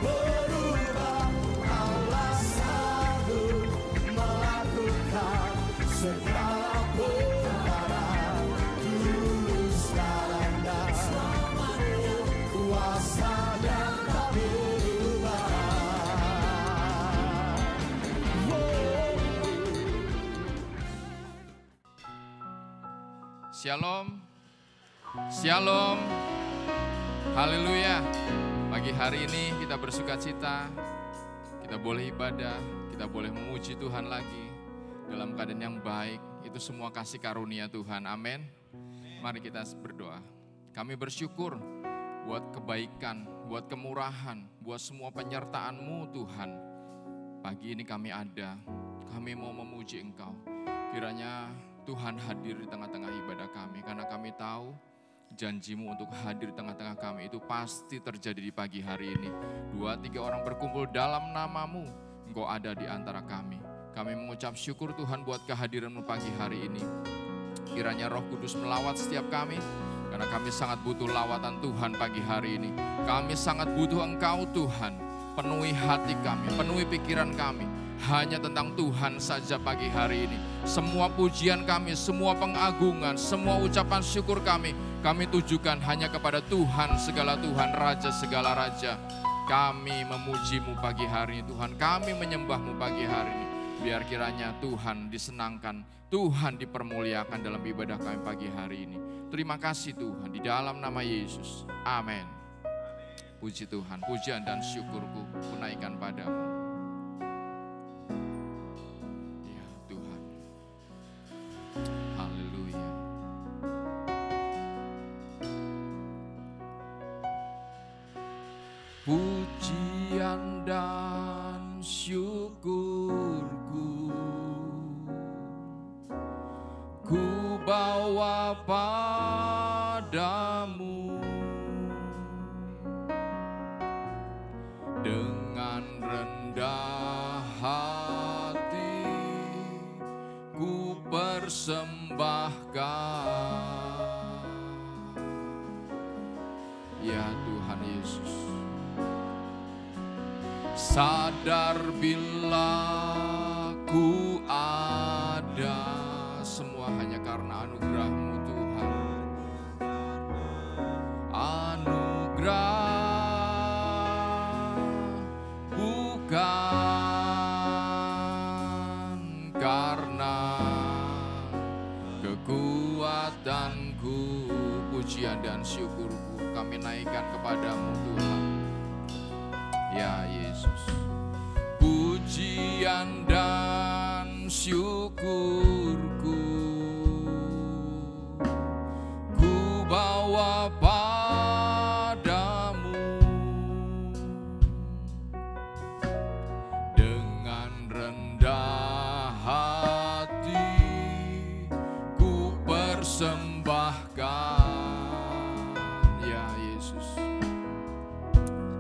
berubah. Allah sanggup melakukan segala perkara. Dulu, sekarang, dan selamanya. Kuasanya tak berubah. Shalom, shalom, haleluya. Pagi hari ini kita bersuka cita, kita boleh ibadah, kita boleh memuji Tuhan lagi dalam keadaan yang baik. Itu semua kasih karunia Tuhan, amin. Mari kita berdoa. Kami bersyukur buat kebaikan, buat kemurahan, buat semua penyertaan-Mu Tuhan. Pagi ini kami ada, kami mau memuji Engkau. Kiranya Tuhan hadir di tengah-tengah ibadah kami, karena kami tahu janji-Mu untuk hadir di tengah-tengah kami itu pasti terjadi di pagi hari ini. 2-3 orang berkumpul dalam nama-Mu, Engkau ada di antara kami. Kami mengucap syukur Tuhan buat kehadiran-Mu pagi hari ini. Kiranya Roh Kudus melawat setiap kami, karena kami sangat butuh lawatan Tuhan pagi hari ini. Kami sangat butuh Engkau Tuhan, penuhi hati kami, penuhi pikiran kami. Hanya tentang Tuhan saja pagi hari ini. Semua pujian kami, semua pengagungan, semua ucapan syukur kami tujukan hanya kepada Tuhan segala Tuhan, Raja segala Raja. Kami memuji-Mu pagi hari ini Tuhan, kami menyembah-Mu pagi hari ini. Biar kiranya Tuhan disenangkan, Tuhan dipermuliakan dalam ibadah kami pagi hari ini. Terima kasih Tuhan, di dalam nama Yesus, amin. Puji Tuhan, pujian dan syukurku kunaikkan padamu. Pujian dan syukurku ku bawa padamu, dengan rendah hati ku persembahkan. Ya Tuhan Yesus, sadar bila ku ada, semua hanya karena anugerah-Mu Tuhan. Anugerah bukan karena kekuatanku. Pujian dan syukurku kami naikkan kepadamu Tuhan. Ya Yesus, pujian dan syukurku ku bawa padamu, dengan rendah hati ku persembahkan. Ya Yesus,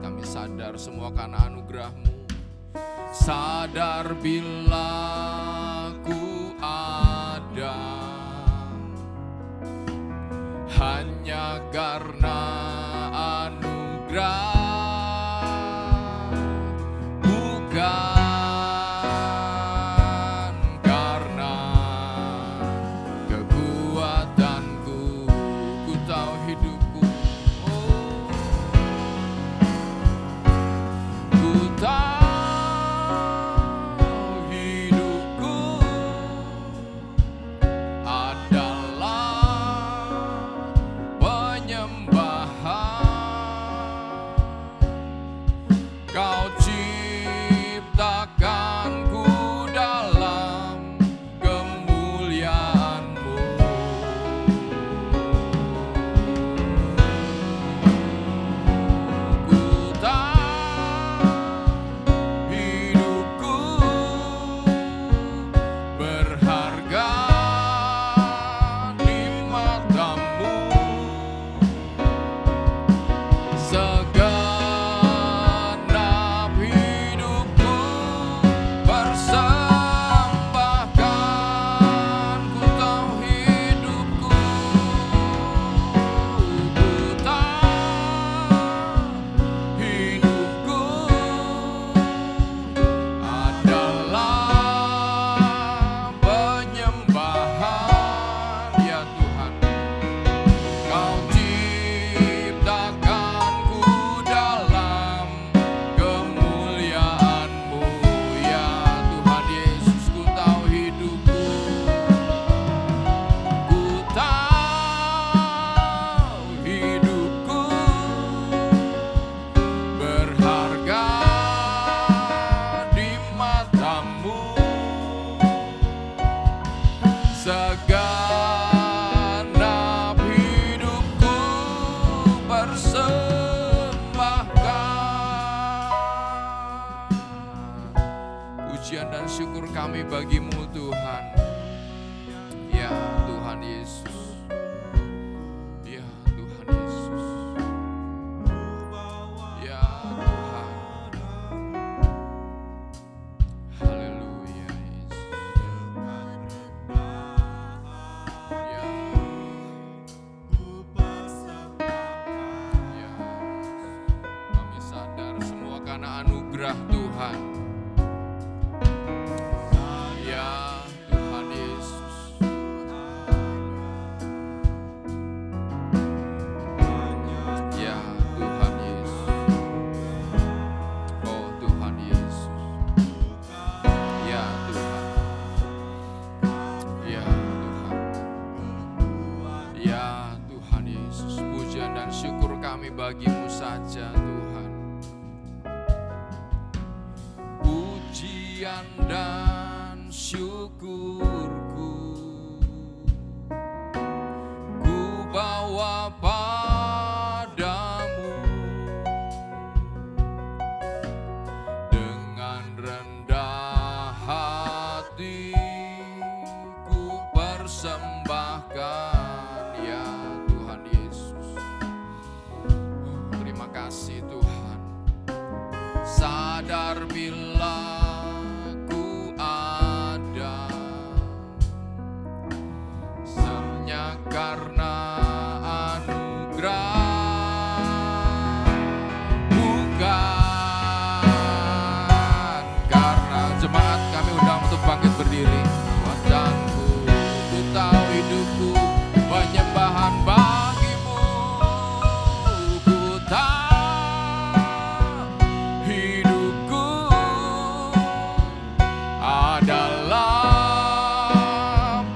kami sadar semua karena anugerah-Mu. Sadar bila ku ada hanya karena anugerah, bukan karena kekuatanku. Ku tahu hidupku, ku tahu hidupku adalah penyembahan. pujian dan syukur kami bagimu Tuhan. Ya Tuhan Yesus. Ya Tuhan Yesus. Ya Tuhan. Haleluya Yesus. Ya. Ya. Kami sadar semua karena anugerah Tuhan. Ya Tuhan Yesus. Ya Tuhan Yesus. Oh Tuhan Yesus. Ya Tuhan. Ya Tuhan. Ya Tuhan Yesus. Pujian dan syukur kami bagimu saja Tuhan. Pujian dan syukurku ku bawa padamu, dengan rendah hati ku persembahkan ya Tuhan Yesus. Terima kasih Tuhan. Sadar bila ku ada hanya karena anugerah, bukan karena jemaat. Kami undang untuk bangkit berdiri. Wajahku, ku tahu hidupku penyembahan bagimu. Ku tahu hidupku adalah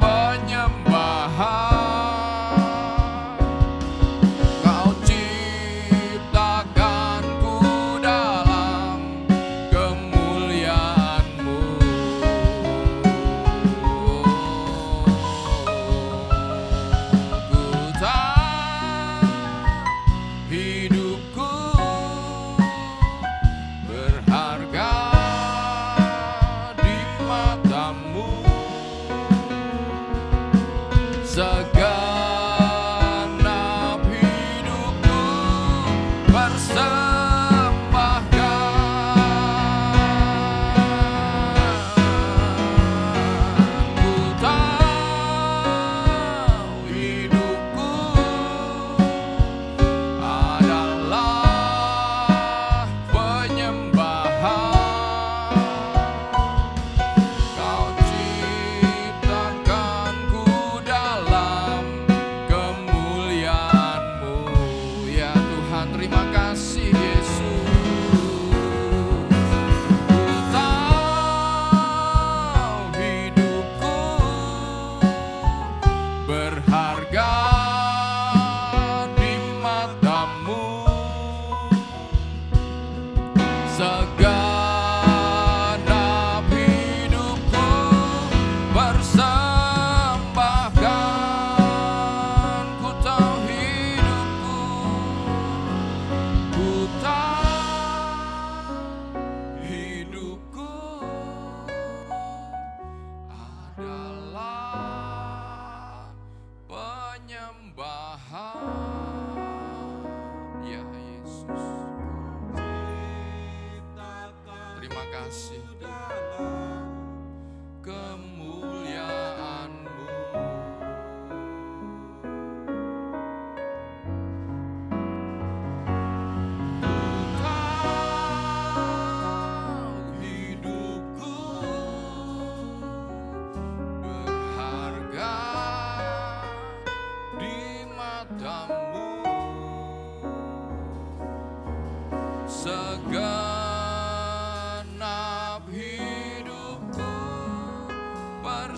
penyembahan. Kau ciptakanku dalam kemuliaan-Mu. Ku tahu hidupku berharga di mata-Mu. Segenap hidupku persembahkan. Ku tahu hidupku adalah penyembahan. Kau ciptakanku dalam kemuliaan-Mu. Ya Tuhan, terima kasih Yesus. Ku tahu hidupku berharga di mata-Mu. Segenap hidupku persembahkan. Ku tahu hidupku, ku tahu hidupku adalah penyembahan. Ya Yesus. Terima kasih Tuhan. Kemuliaan-Mu. Ku tahu hidupku berharga di mata-Mu. Segenap hidupku persembahkan.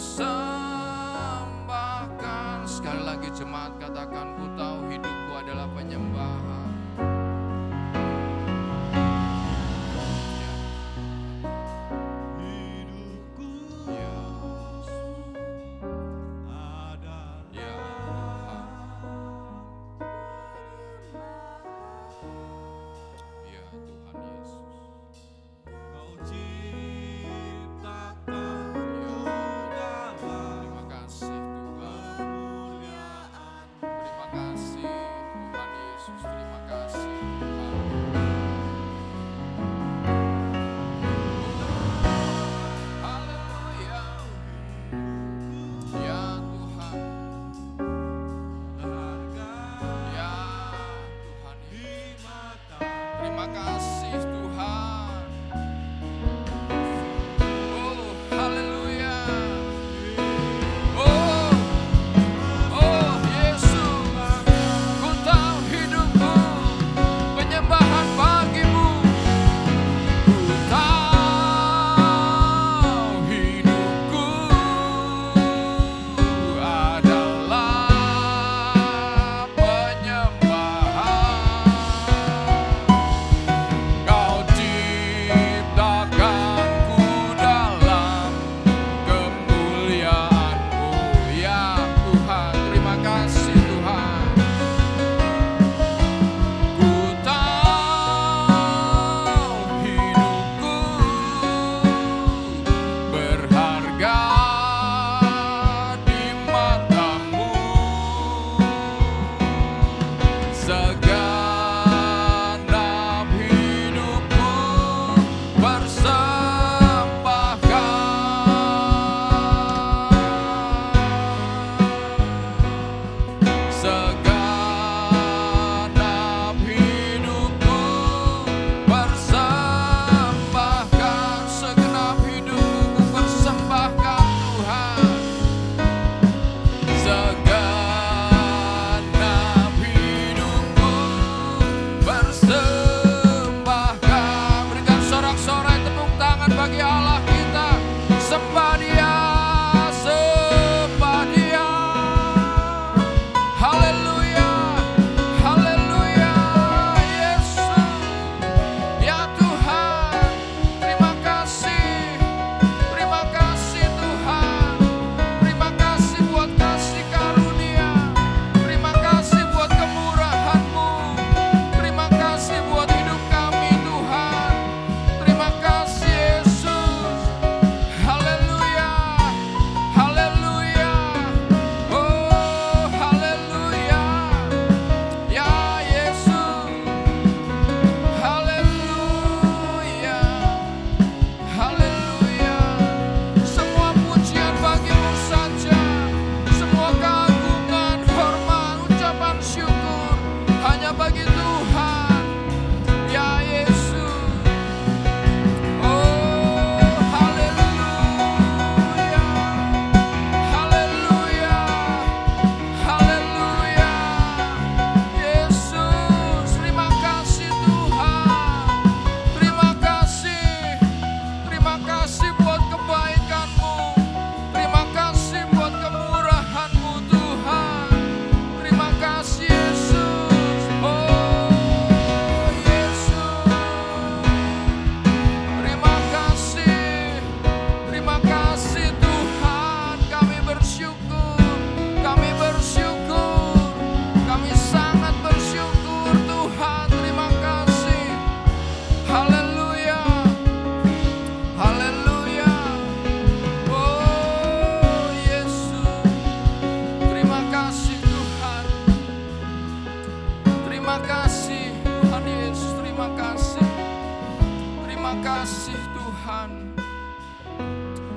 kasih Tuhan.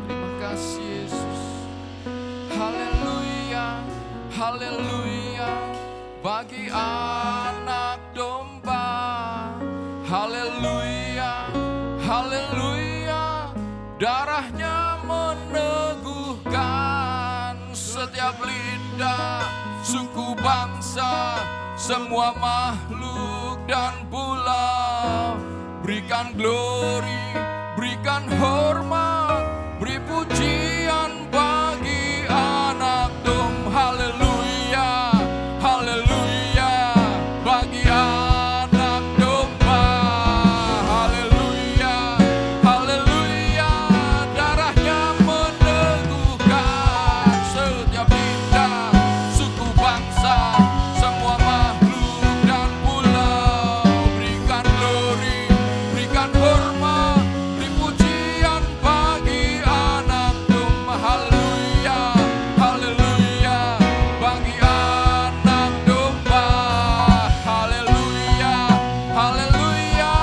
Terima kasih Yesus. Haleluya, haleluya, bagi anak domba. Haleluya, haleluya, darahnya meneguhkan setiap lidah, suku, bangsa, semua makhluk dan pulau. Berikan glory, berikan hormat, beri pujian bagi anak domba. Haleluya, haleluya, bagi anak domba. Haleluya, haleluya, darahnya meneguhkan setiap lidah, suku, bangsa, semua makhluk dan pulau. Berikan glory, berikan hormat, beri pujian bagi anak domba. Haleluya, haleluya, bagi anak domba. Haleluya, haleluya,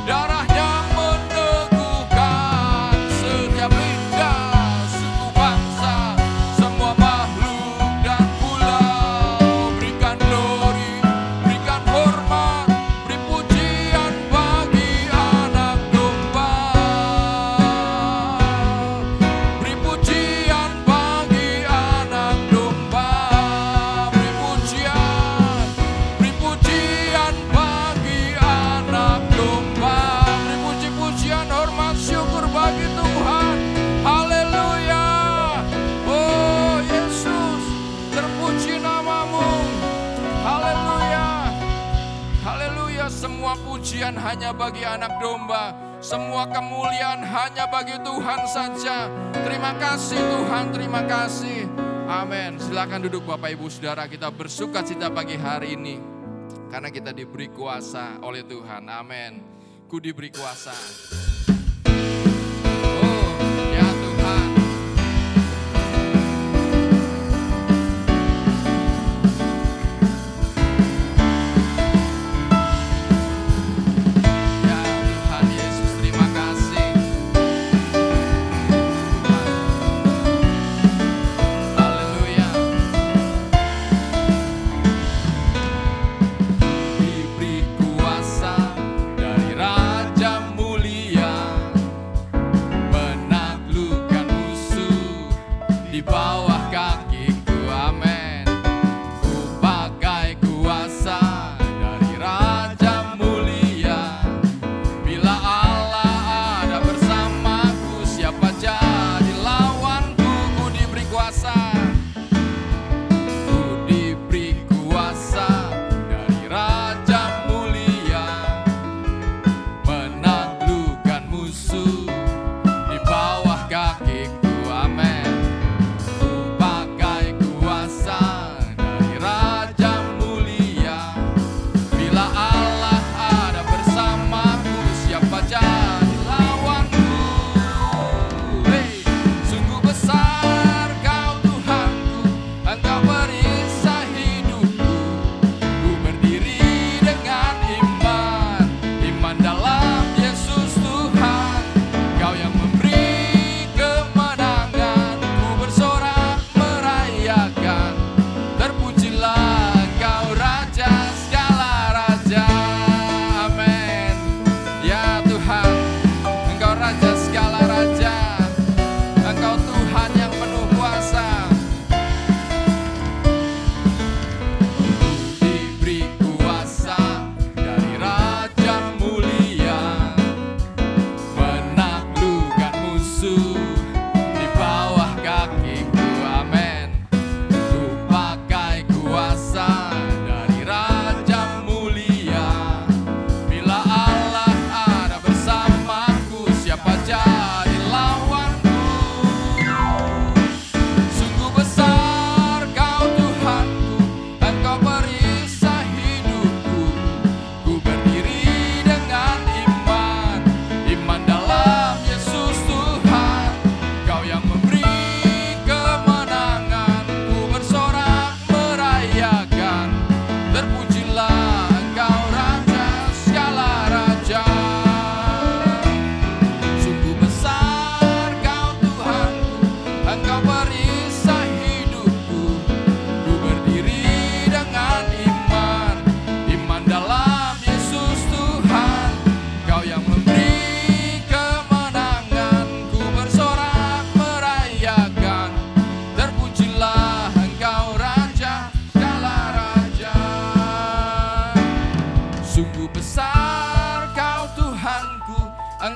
darahnya meneguhkan setiap lidah, suku, bangsa, semua makhluk dan pulau. Berikan glory, berikan hormat, beri pujian bagi anak domba. Beri pujian bagi anak domba. Beri pujian bagi anak domba. Beri puji-pujian, hormat, syukur bagi Tuhan. Haleluya. Oh Yesus, terpuji namamu. Haleluya. Haleluya, semua pujian hanya bagi anak domba. Semua kemuliaan hanya bagi Tuhan saja. Terima kasih Tuhan, terima kasih. Amin. Silakan duduk Bapak Ibu Saudara, kita bersukacita pagi hari ini. Karena kita diberi kuasa oleh Tuhan. Amin. Ku diberi kuasa. Oh ya Tuhan. Ya Tuhan Yesus, terima kasih. Haleluya. Diberi kuasa dari Raja mulia,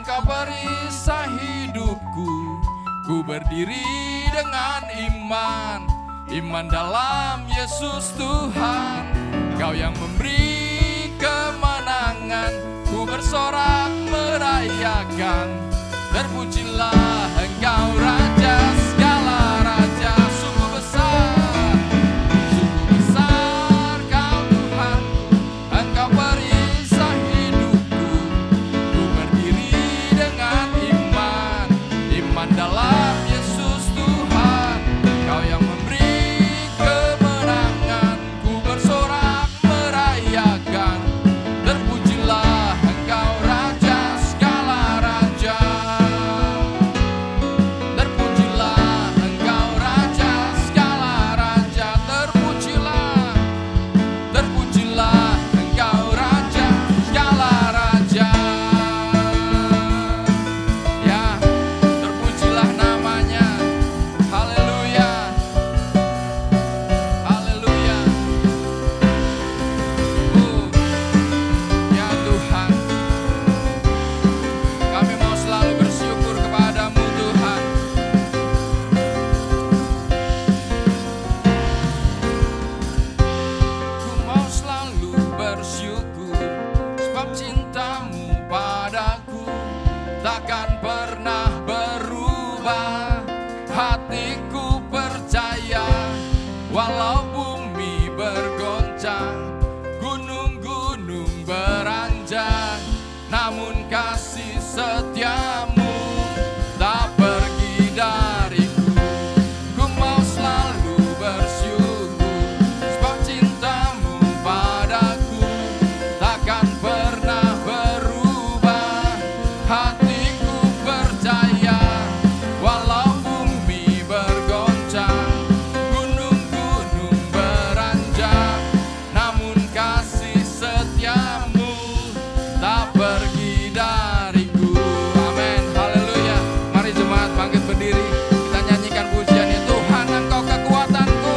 Engkau perisai hidupku. Ku berdiri dengan iman, iman dalam Yesus Tuhan. Kau yang memberi kemenangan, ku bersorak merayakan. Terpujilah Engkau Raja, segala raja. Sungguh besar Kau Tuhanku. Engkau perisai hidupku. Ku berdiri dengan iman, iman dalam Yesus Tuhan. Kau yang memberi kemenangan, ku bersorak merayakan. Terpujilah Engkau Raja, segala raja. Terpujilah Engkau Raja, segala raja. Terpujilah Engkau Raja, segala raja. Ya, terpujilah namanya. Haleluya, haleluya. Ya Tuhan, kami mau selalu bersyukur kepadamu Tuhan. Ku mau selalu bersyukur, sebab cintamu padaku takkan pernah berubah. Hatiku percaya, walau bumi bergoncang, gunung-gunung beranjak, namun kasih setiamu tak pergi dariku. Ku mau selalu bersyukur, sebab cintamu padaku takkan pernah berubah. Hatiku percaya, walau bumi bergoncang, gunung-gunung beranjak, namun kasih setiamu tak pergi dariku. Amin, haleluya. Mari jemaat bangkit berdiri, kita nyanyikan pujian ini. Tuhan, Engkau kekuatanku,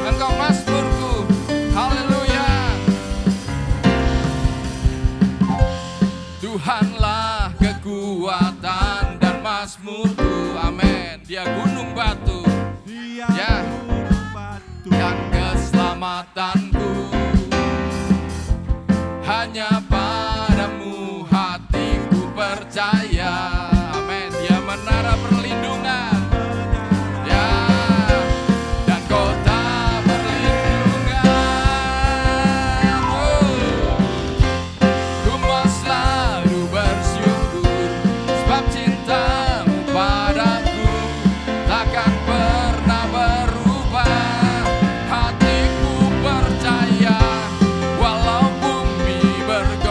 Engkau mazmurku. Haleluya. Tuhanlah kekuatan dan mazmurku. Amin. Dia gunung batu, Dia Ya. gunung batu. dan keselamatanku. Hanya padamu hatiku percaya. Amin. Dia menara perlindungan, ya, dan kota perlindungan. Ku mau selalu bersyukur, sebab cintamu padaku takkan pernah berubah. Hatiku percaya, walau bumi bergoncang,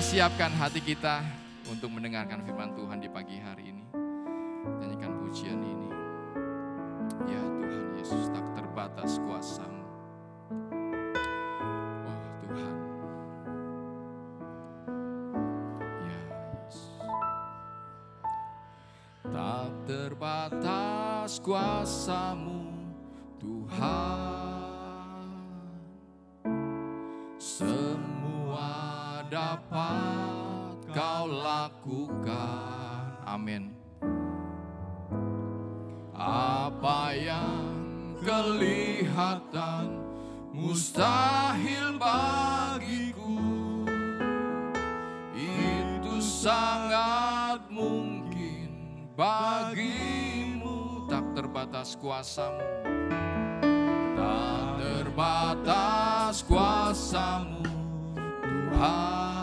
siapkan hati kita untuk mendengarkan firman Tuhan di pagi hari ini. Nyanyikan pujian ini. Ya Tuhan Yesus, tak terbatas kuasa-Mu. Oh Tuhan. Ya Yesus. Tak terbatas kuasa-Mu Tuhan. Semua dapat Kau lakukan. Amin. Apa yang kelihatan mustahil bagiku, itu sangat mungkin bagimu. Tak terbatas kuasa-Mu, tak terbatas kuasa-Mu Tuhan.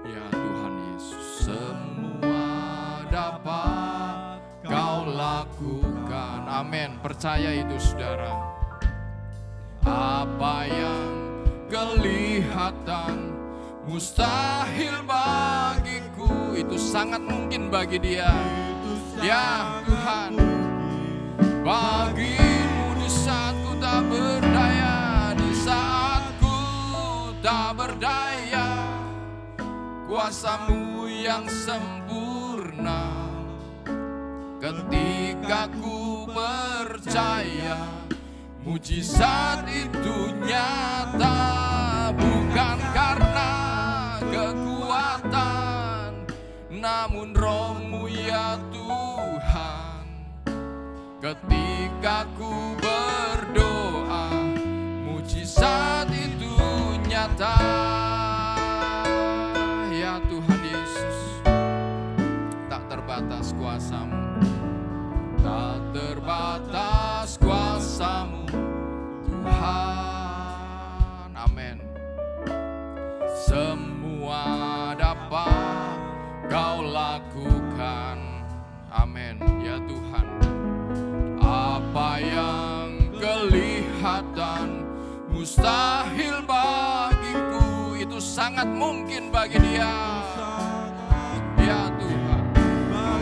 Ya Tuhan Yesus, semua dapat Kau lakukan. Amin. Percaya itu saudara. Apa yang kelihatan mustahil bagiku, itu sangat mungkin bagi Dia. Ya Tuhan, bagimu di saat ku tak berdaya, di saat ku tak berdaya, kuasa-Mu yang sempurna. Ketika ku percaya, mujizat itu nyata, bukan karena kekuatan, namun Roh-Mu ya Tuhan. Ketika ku berdoa, mujizat itu nyata. Ya Tuhan Yesus, tak terbatas kuasa-Mu, tak terbatas kuasa-Mu Tuhan. Amin. Semua dapat Kau lakukan. Amin. Ya Tuhan, apa yang kelihatan mustahil bagiku, itu sangat mungkin bagi Dia. Ya Tuhan,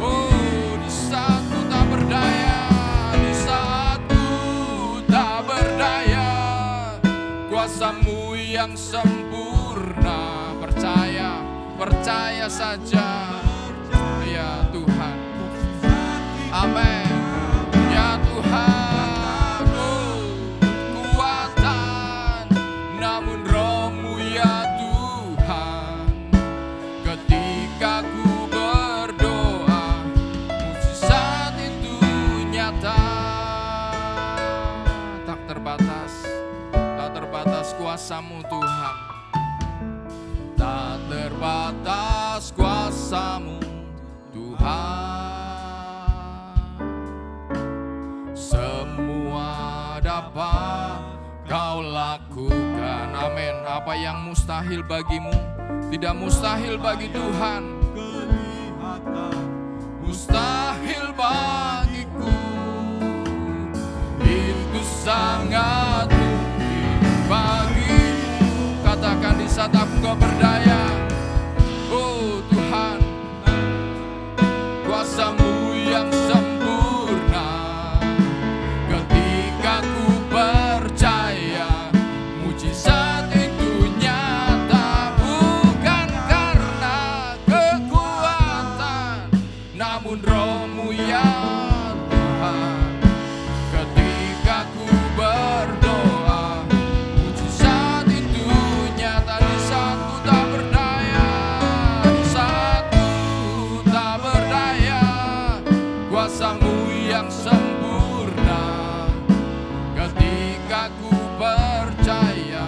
oh di saat ku tak berdaya, di saat ku tak berdaya, kuasa-Mu yang sempurna. Percaya, percaya saja. Ya Tuhan. Amin. Ya Tuhan, oh, kuatan, namun Roh-Mu ya Tuhan. Ketika ku berdoa, mujizat itu nyata. Tak terbatas kuasa-Mu Tuhan. Tak terbatas kuasa-Mu Tuhan. Semua dapat Kau lakukan. Amin. Apa yang mustahil bagimu, tidak mustahil bagi Tuhan. Mustahil bagiku, itu sangat mungkin bagimu. Katakan di saat aku gak berdaya, oh Tuhan, kuasa-Mu yang sempurna. Ketika ku percaya, mujizat itu nyata, bukan karena kekuatan, namun Roh-Mu ya Tuhan. Ketika ku berdoa, mujizat itu nyata. Di saat ku tak berdaya, di saat ku tak berdaya, kuasa-Mu yang sempurna. Ketika ku percaya,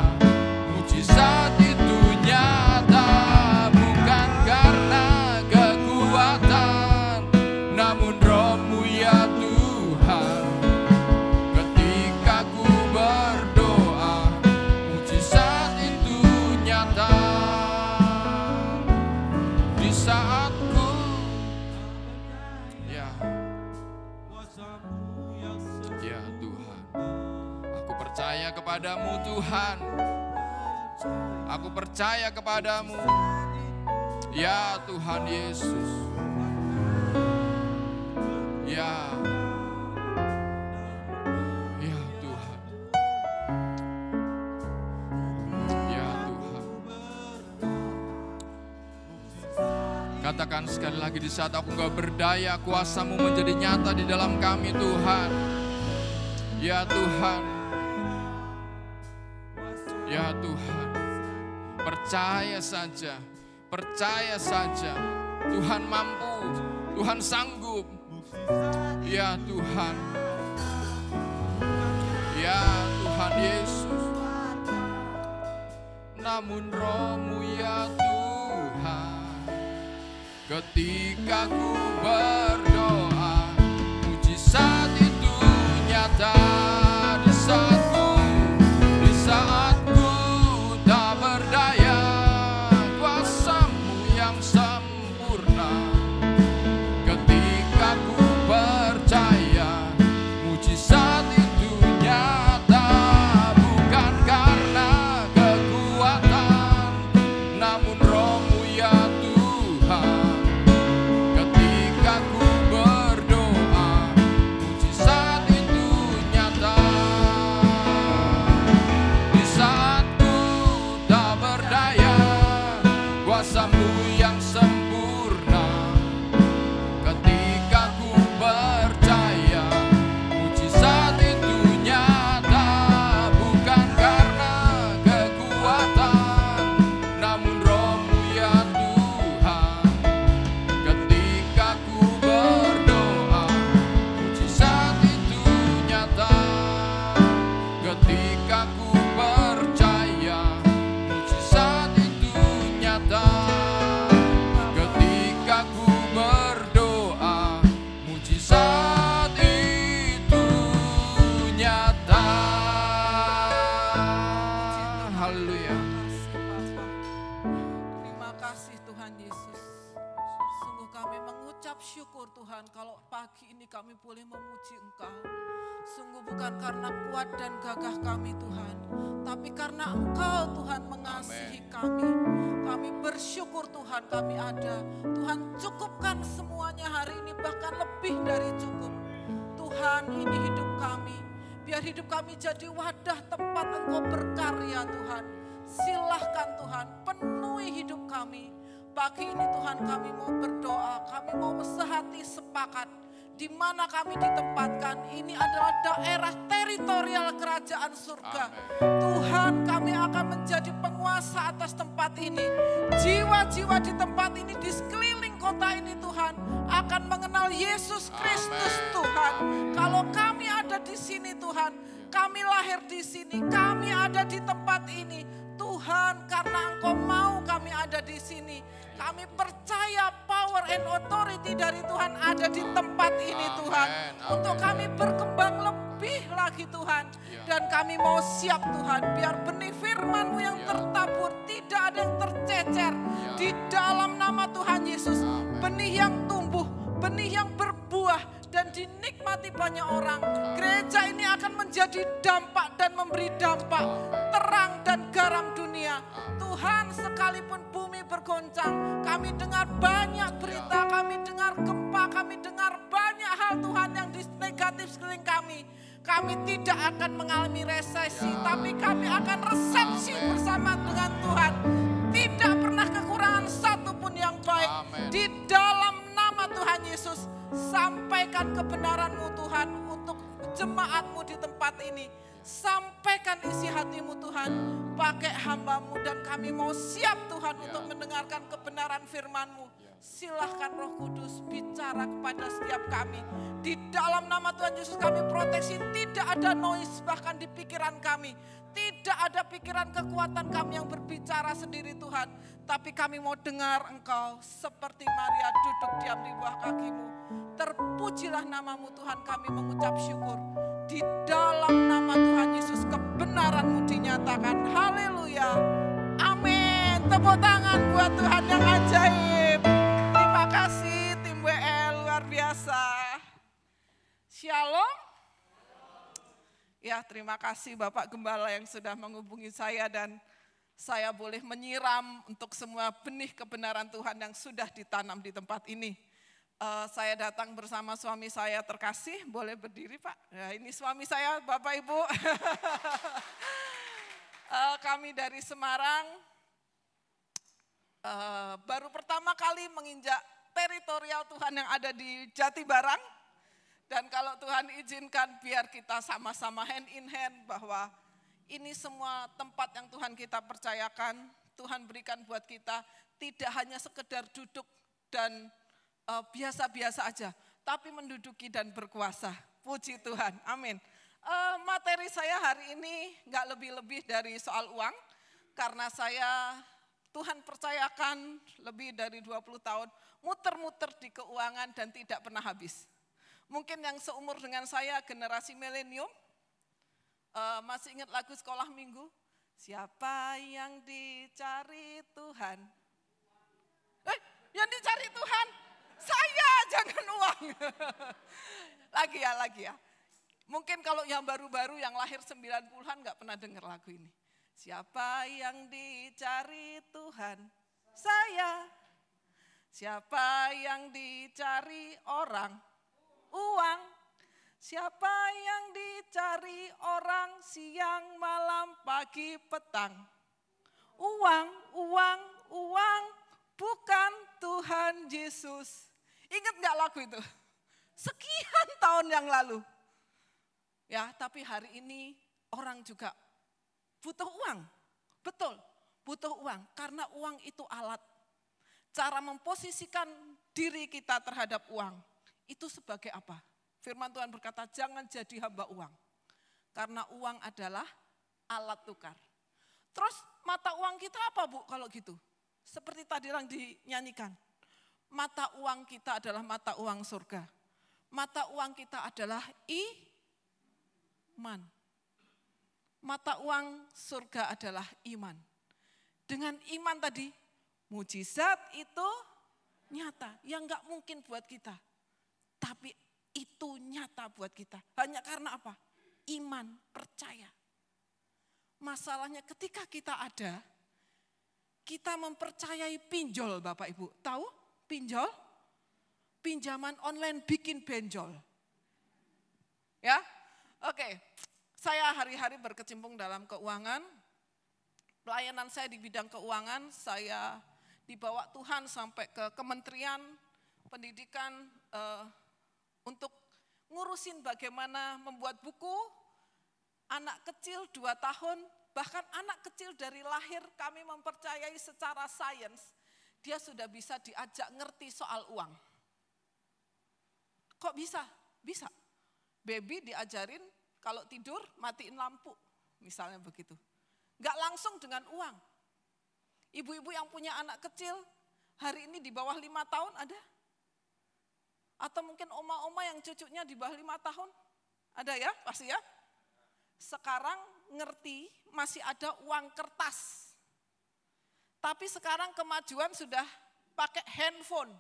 mujizat itu nyata, bukan karena kekuatan, namun Roh-Mu ya Tuhan. Ketika ku berdoa, mujizat itu nyata. Di saat ku, ya Tuhan, aku percaya kepadamu Tuhan. Aku percaya kepadamu. Ya Tuhan Yesus. Ya. Ya Tuhan. Ya Tuhan. Katakan sekali lagi, di saat aku gak berdaya, kuasa-Mu menjadi nyata di dalam kami Tuhan. Ya Tuhan. Ya Tuhan. Percaya saja. Percaya saja, Tuhan mampu, Tuhan sanggup. Ya Tuhan, ya Tuhan Yesus. Namun Roh-Mu ya Tuhan, ketika ku berdoa, mujizat itu nyata di saatku, di saatku tak berdaya. Sempurna ketika ku percaya, mujizat itu nyata, bukan karena kekuatan, namun Roh-Mu ya Tuhan. Ketika ku berdoa, mujizat itu nyata. Di saat ku tak berdaya, kuasa-Mu yang sempurna. Ketika ku percaya, mujizat itu nyata, bukan karena kekuatan, namun Roh-Mu ya Tuhan. Ketika ku berdoa, mujizat itu nyata. Ketika ku percaya, mujizat itu nyata. Ketika ku berdoa, mujizat itu nyata. Haleluya. Terima kasih Tuhan Yesus. Sungguh kami mengucap syukur Tuhan kalau pagi ini kami boleh memuji Engkau. Sungguh bukan karena kuat dan gagah kami Tuhan, tapi karena Engkau Tuhan mengasihi kami. Kami bersyukur Tuhan kami ada. Tuhan cukupkan semuanya hari ini, bahkan lebih dari cukup. Tuhan, ini hidup kami. Biar hidup kami jadi wadah tempat Engkau berkarya Tuhan. Silahkan Tuhan, penuhi hidup kami. Pagi ini Tuhan kami mau berdoa, kami mau sehati sepakat. Di mana kami ditempatkan, ini adalah daerah teritorial kerajaan surga. Amen. Tuhan, kami akan menjadi penguasa atas tempat ini. Jiwa-jiwa di tempat ini, di sekeliling kota ini Tuhan, akan mengenal Yesus Kristus Tuhan. Kalau kami ada di sini Tuhan, kami lahir di sini, kami ada di tempat ini. Tuhan, karena Engkau mau kami ada di sini. Kami percaya power and authority dari Tuhan ada di tempat ini Tuhan. Untuk kami berkembang lebih lagi Tuhan. Dan kami mau siap Tuhan, biar benih firman-Mu yang tertabur, tidak ada yang tercecer. Di dalam nama Tuhan Yesus, benih yang tumbuh, benih yang berbuah, dan dinikmati banyak orang. Gereja ini akan menjadi dampak dan memberi dampak, terang dan garam dunia. Tuhan, sekalipun bumi bergoncang, kami dengar banyak berita, kami dengar gempa, kami dengar banyak hal Tuhan yang negatif sekeliling kami. Kami tidak akan mengalami resesi, tapi kami akan resepsi bersama dengan Tuhan. Tidak pernah kekurangan satupun yang baik. Di dalam nama Tuhan Yesus, sampaikan kebenaran-Mu Tuhan untuk jemaat-Mu di tempat ini. Sampaikan isi hati-Mu Tuhan, pakai hamba-Mu, dan kami mau siap Tuhan untuk mendengarkan kebenaran firman-Mu. Silahkan Roh Kudus bicara kepada setiap kami. Di dalam nama Tuhan Yesus kami proteksi, tidak ada noise bahkan di pikiran kami. Tidak ada pikiran kekuatan kami yang berbicara sendiri Tuhan. Tapi kami mau dengar Engkau seperti Maria duduk diam di bawah kaki-Mu. Terpujilah nama-Mu Tuhan, kami mengucap syukur. Di dalam nama Tuhan Yesus kebenaran-Mu dinyatakan. Haleluya. Amin. Tepuk tangan buat Tuhan yang ajaib. Terima kasih tim WL, luar biasa. Shalom. Ya, terima kasih Bapak Gembala yang sudah menghubungi saya dan saya boleh menyiram untuk semua benih kebenaran Tuhan yang sudah ditanam di tempat ini. Saya datang bersama suami saya terkasih, boleh berdiri Pak? Ya, ini suami saya, Bapak Ibu. Kami dari Semarang, baru pertama kali menginjak teritorial Tuhan yang ada di Jatibarang. Dan kalau Tuhan izinkan biar kita sama-sama hand in hand bahwa ini semua tempat yang Tuhan kita percayakan, Tuhan berikan buat kita, tidak hanya sekedar duduk dan biasa-biasa aja, tapi menduduki dan berkuasa. Puji Tuhan, amin. Materi saya hari ini nggak lebih-lebih dari soal uang, karena Tuhan percayakan lebih dari 20 tahun muter-muter di keuangan dan tidak pernah habis. Mungkin yang seumur dengan saya, generasi milenium, masih ingat lagu sekolah minggu? Siapa yang dicari Tuhan? Yang dicari Tuhan? Saya, jangan uang. Lagi ya. Mungkin kalau yang baru-baru yang lahir 90-an nggak pernah dengar lagu ini. Siapa yang dicari Tuhan? Saya. Siapa yang dicari orang? Uang. Siapa yang dicari orang siang, malam, pagi, petang? Uang, uang, uang, bukan Tuhan Yesus. Ingat gak lagu itu? Sekian tahun yang lalu. Ya, tapi hari ini orang juga butuh uang. Betul, butuh uang. Karena uang itu alat. Cara memposisikan diri kita terhadap uang, itu sebagai apa? Firman Tuhan berkata, jangan jadi hamba uang. Karena uang adalah alat tukar. Terus mata uang kita apa Bu kalau gitu? Seperti tadi yang dinyanyikan. Mata uang kita adalah mata uang surga. Mata uang kita adalah iman. Mata uang surga adalah iman. Dengan iman tadi, mujizat itu nyata. Yang gak mungkin buat kita. Tapi itu nyata buat kita. Hanya karena apa? Iman, percaya. Masalahnya ketika kita ada, kita mempercayai pinjol Bapak Ibu. Tahu pinjol? Pinjaman online bikin benjol. Ya, oke. Saya hari-hari berkecimpung dalam keuangan. Pelayanan saya di bidang keuangan, saya dibawa Tuhan sampai ke Kementerian Pendidikan untuk ngurusin bagaimana membuat buku anak kecil 2 tahun, bahkan anak kecil dari lahir kami mempercayai secara sains, dia sudah bisa diajak ngerti soal uang. Kok bisa? Bisa. Baby diajarin kalau tidur matiin lampu, misalnya begitu. Enggak langsung dengan uang. Ibu-ibu yang punya anak kecil, hari ini di bawah 5 tahun ada? Atau mungkin oma-oma yang cucunya di bawah 5 tahun? Ada ya, pasti ya? Sekarang ngerti masih ada uang kertas. Tapi sekarang kemajuan sudah pakai handphone,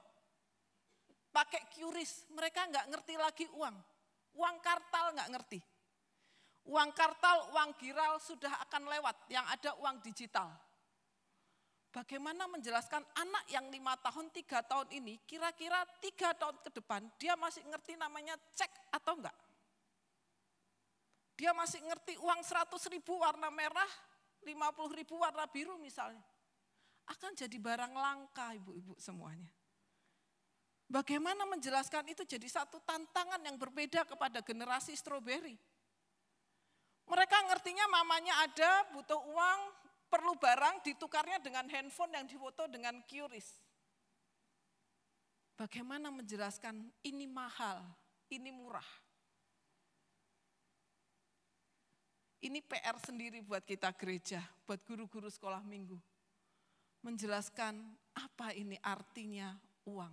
pakai QRIS. Mereka nggak ngerti lagi uang. Uang kartal nggak ngerti. Uang kartal, uang giral sudah akan lewat. Yang ada uang digital. Bagaimana menjelaskan anak yang 5 tahun, 3 tahun ini, kira-kira 3 tahun ke depan, dia masih ngerti namanya cek atau enggak? Dia masih ngerti uang 100.000 warna merah, 50.000 warna biru misalnya. Akan jadi barang langka ibu-ibu semuanya. Bagaimana menjelaskan itu jadi satu tantangan yang berbeda kepada generasi stroberi. Mereka ngertinya mamanya ada, butuh uang, perlu barang, ditukarnya dengan handphone yang difoto dengan QRIS. Bagaimana menjelaskan ini mahal, ini murah. Ini PR sendiri buat kita gereja, buat guru-guru sekolah minggu. Menjelaskan apa ini artinya uang.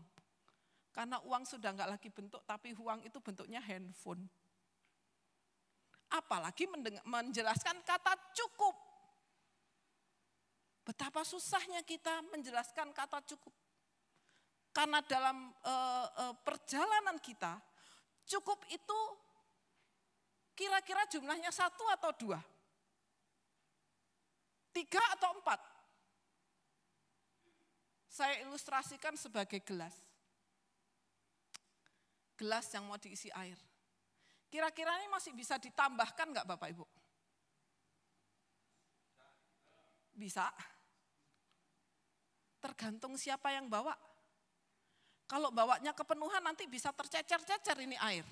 Karena uang sudah enggak lagi bentuk, tapi uang itu bentuknya handphone. Apalagi menjelaskan kata cukup. Betapa susahnya kita menjelaskan kata cukup. Karena dalam perjalanan kita, cukup itu kira-kira jumlahnya 1 atau 2. 3 atau 4? Saya ilustrasikan sebagai gelas. Gelas yang mau diisi air. Kira-kira ini masih bisa ditambahkan enggak Bapak Ibu? Bisa. Tergantung siapa yang bawa. Kalau bawanya kepenuhan nanti bisa tercecer-cecer ini air.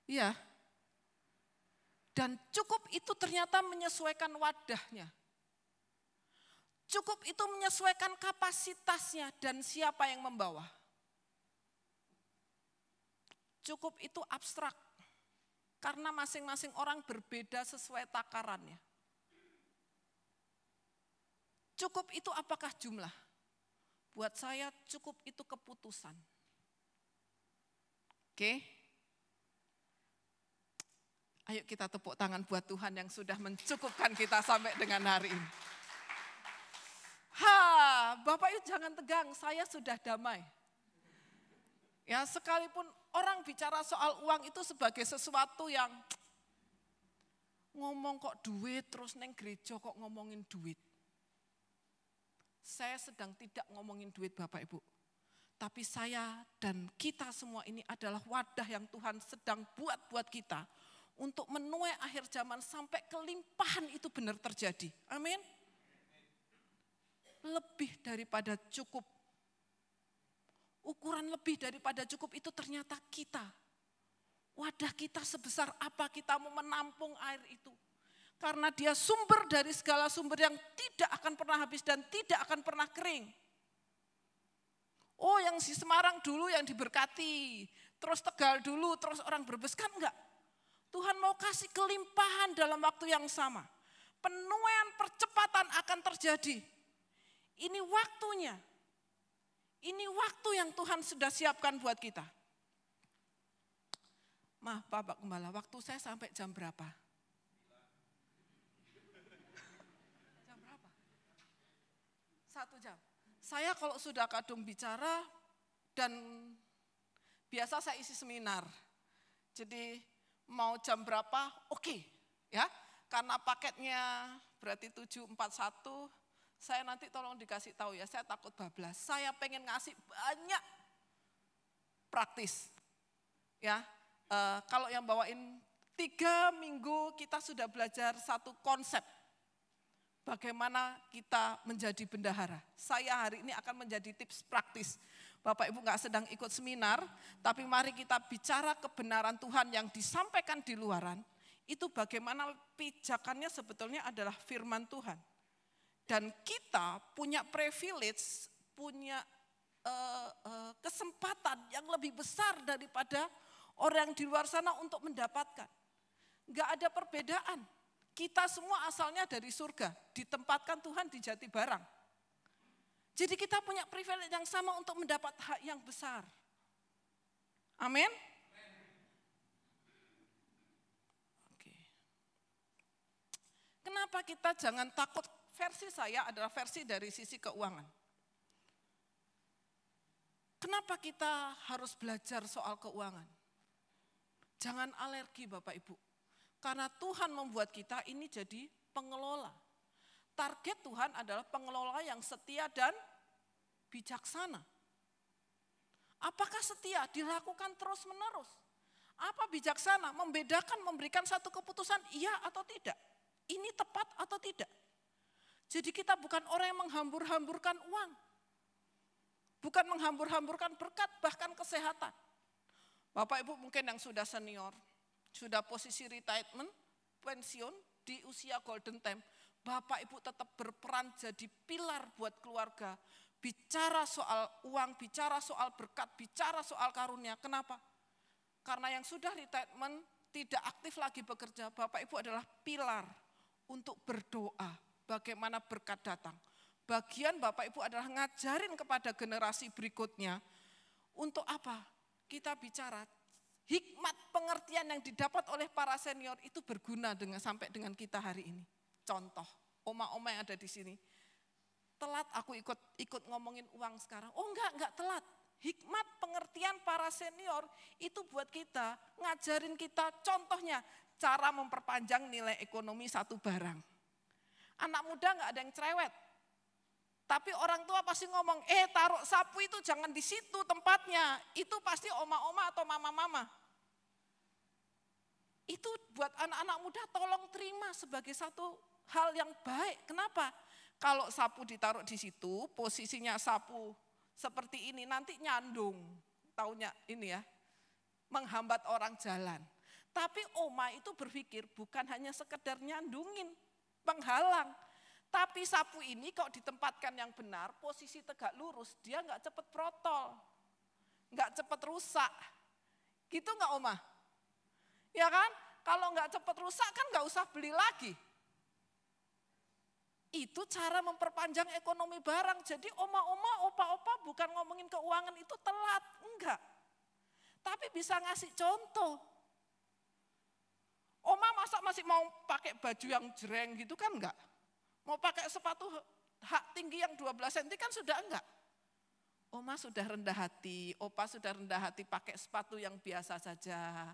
Iya. Dan cukup itu ternyata menyesuaikan wadahnya. Cukup itu menyesuaikan kapasitasnya dan siapa yang membawa. Cukup itu abstrak. Karena masing-masing orang berbeda sesuai takarannya. Cukup itu apakah jumlah? Buat saya cukup itu keputusan. Oke? Ayo kita tepuk tangan buat Tuhan yang sudah mencukupkan kita sampai dengan hari ini. Bapak Ibu jangan tegang, saya sudah damai. Ya, sekalipun orang bicara soal uang itu sebagai sesuatu yang ngomong kok duit, terus neng gereja kok ngomongin duit. Saya sedang tidak ngomongin duit Bapak Ibu. Tapi saya dan kita semua ini adalah wadah yang Tuhan sedang buat kita. Untuk menuai akhir zaman sampai kelimpahan itu benar terjadi. Amin. Lebih daripada cukup. Ukuran lebih daripada cukup itu ternyata kita. Wadah kita sebesar apa kita mau menampung air itu. Karena dia sumber dari segala sumber yang tidak akan pernah habis dan tidak akan pernah kering. Oh yang si Semarang dulu yang diberkati, terus Tegal dulu, terus orang Brebes, kan enggak. Tuhan mau kasih kelimpahan dalam waktu yang sama. Penuaian percepatan akan terjadi. Ini waktunya. Ini waktu yang Tuhan sudah siapkan buat kita. Maaf Bapak Gembala, waktu saya sampai jam berapa? Jam berapa? 1 jam. Saya kalau sudah kadung bicara dan biasa saya isi seminar. Jadi mau jam berapa? Oke, ya. Karena paketnya berarti 741. Saya nanti tolong dikasih tahu ya, saya takut bablas. Saya pengen ngasih banyak praktis. Ya, kalau yang bawain 3 minggu kita sudah belajar satu konsep. Bagaimana kita menjadi bendahara. Saya hari ini akan menjadi tips praktis. Bapak Ibu nggak sedang ikut seminar, tapi mari kita bicara kebenaran Tuhan yang disampaikan di luaran. Itu bagaimana pijakannya sebetulnya adalah firman Tuhan. Dan kita punya privilege, punya kesempatan yang lebih besar daripada orang di luar sana untuk mendapatkan. Nggak ada perbedaan. Kita semua asalnya dari surga, ditempatkan Tuhan di Jati Barang. Jadi kita punya privilege yang sama untuk mendapat hak yang besar. Amin. Oke. Kenapa kita jangan takut? Versi saya adalah versi dari sisi keuangan. Kenapa kita harus belajar soal keuangan? Jangan alergi Bapak Ibu. Karena Tuhan membuat kita ini jadi pengelola. Target Tuhan adalah pengelola yang setia dan bijaksana. Apakah setia? Dilakukan terus menerus. Apa bijaksana? Membedakan, memberikan satu keputusan iya atau tidak. Ini tepat atau tidak. Jadi kita bukan orang yang menghambur-hamburkan uang. Bukan menghambur-hamburkan berkat, bahkan kesehatan. Bapak Ibu mungkin yang sudah senior, sudah posisi retirement, pensiun di usia golden time, Bapak Ibu tetap berperan jadi pilar buat keluarga. Bicara soal uang, bicara soal berkat, bicara soal karunia. Kenapa? Karena yang sudah retirement tidak aktif lagi bekerja, Bapak Ibu adalah pilar untuk berdoa bagaimana berkat datang. Bagian Bapak Ibu adalah ngajarin kepada generasi berikutnya. Untuk apa? Kita bicara hikmat pengertian yang didapat oleh para senior itu berguna sampai dengan kita hari ini. Contoh, oma-oma yang ada di sini. Telat aku ikut ngomongin uang sekarang. Oh enggak telat. Hikmat pengertian para senior itu buat kita, ngajarin kita contohnya cara memperpanjang nilai ekonomi satu barang. Anak muda nggak ada yang cerewet. Tapi orang tua pasti ngomong, taruh sapu itu jangan di situ tempatnya. Itu pasti oma-oma atau mama-mama. Itu buat anak-anak muda tolong terima sebagai satu hal yang baik. Kenapa? Kalau sapu ditaruh di situ, posisinya sapu seperti ini, nanti nyandung. Taunya ini ya, menghambat orang jalan. Tapi oma itu berpikir bukan hanya sekedar nyandungin, penghalang. Tapi sapu ini kalau ditempatkan yang benar, posisi tegak lurus, dia nggak cepat protol, nggak cepat rusak. Gitu nggak Oma? Ya kan? Kalau nggak cepat rusak kan nggak usah beli lagi. Itu cara memperpanjang ekonomi barang. Jadi oma-oma, opa-opa bukan ngomongin keuangan itu telat, enggak. Tapi bisa ngasih contoh. Oma masa masih mau pakai baju yang jreng gitu kan enggak? Mau pakai sepatu hak tinggi yang 12 cm kan sudah enggak. Oma sudah rendah hati, opa sudah rendah hati pakai sepatu yang biasa saja.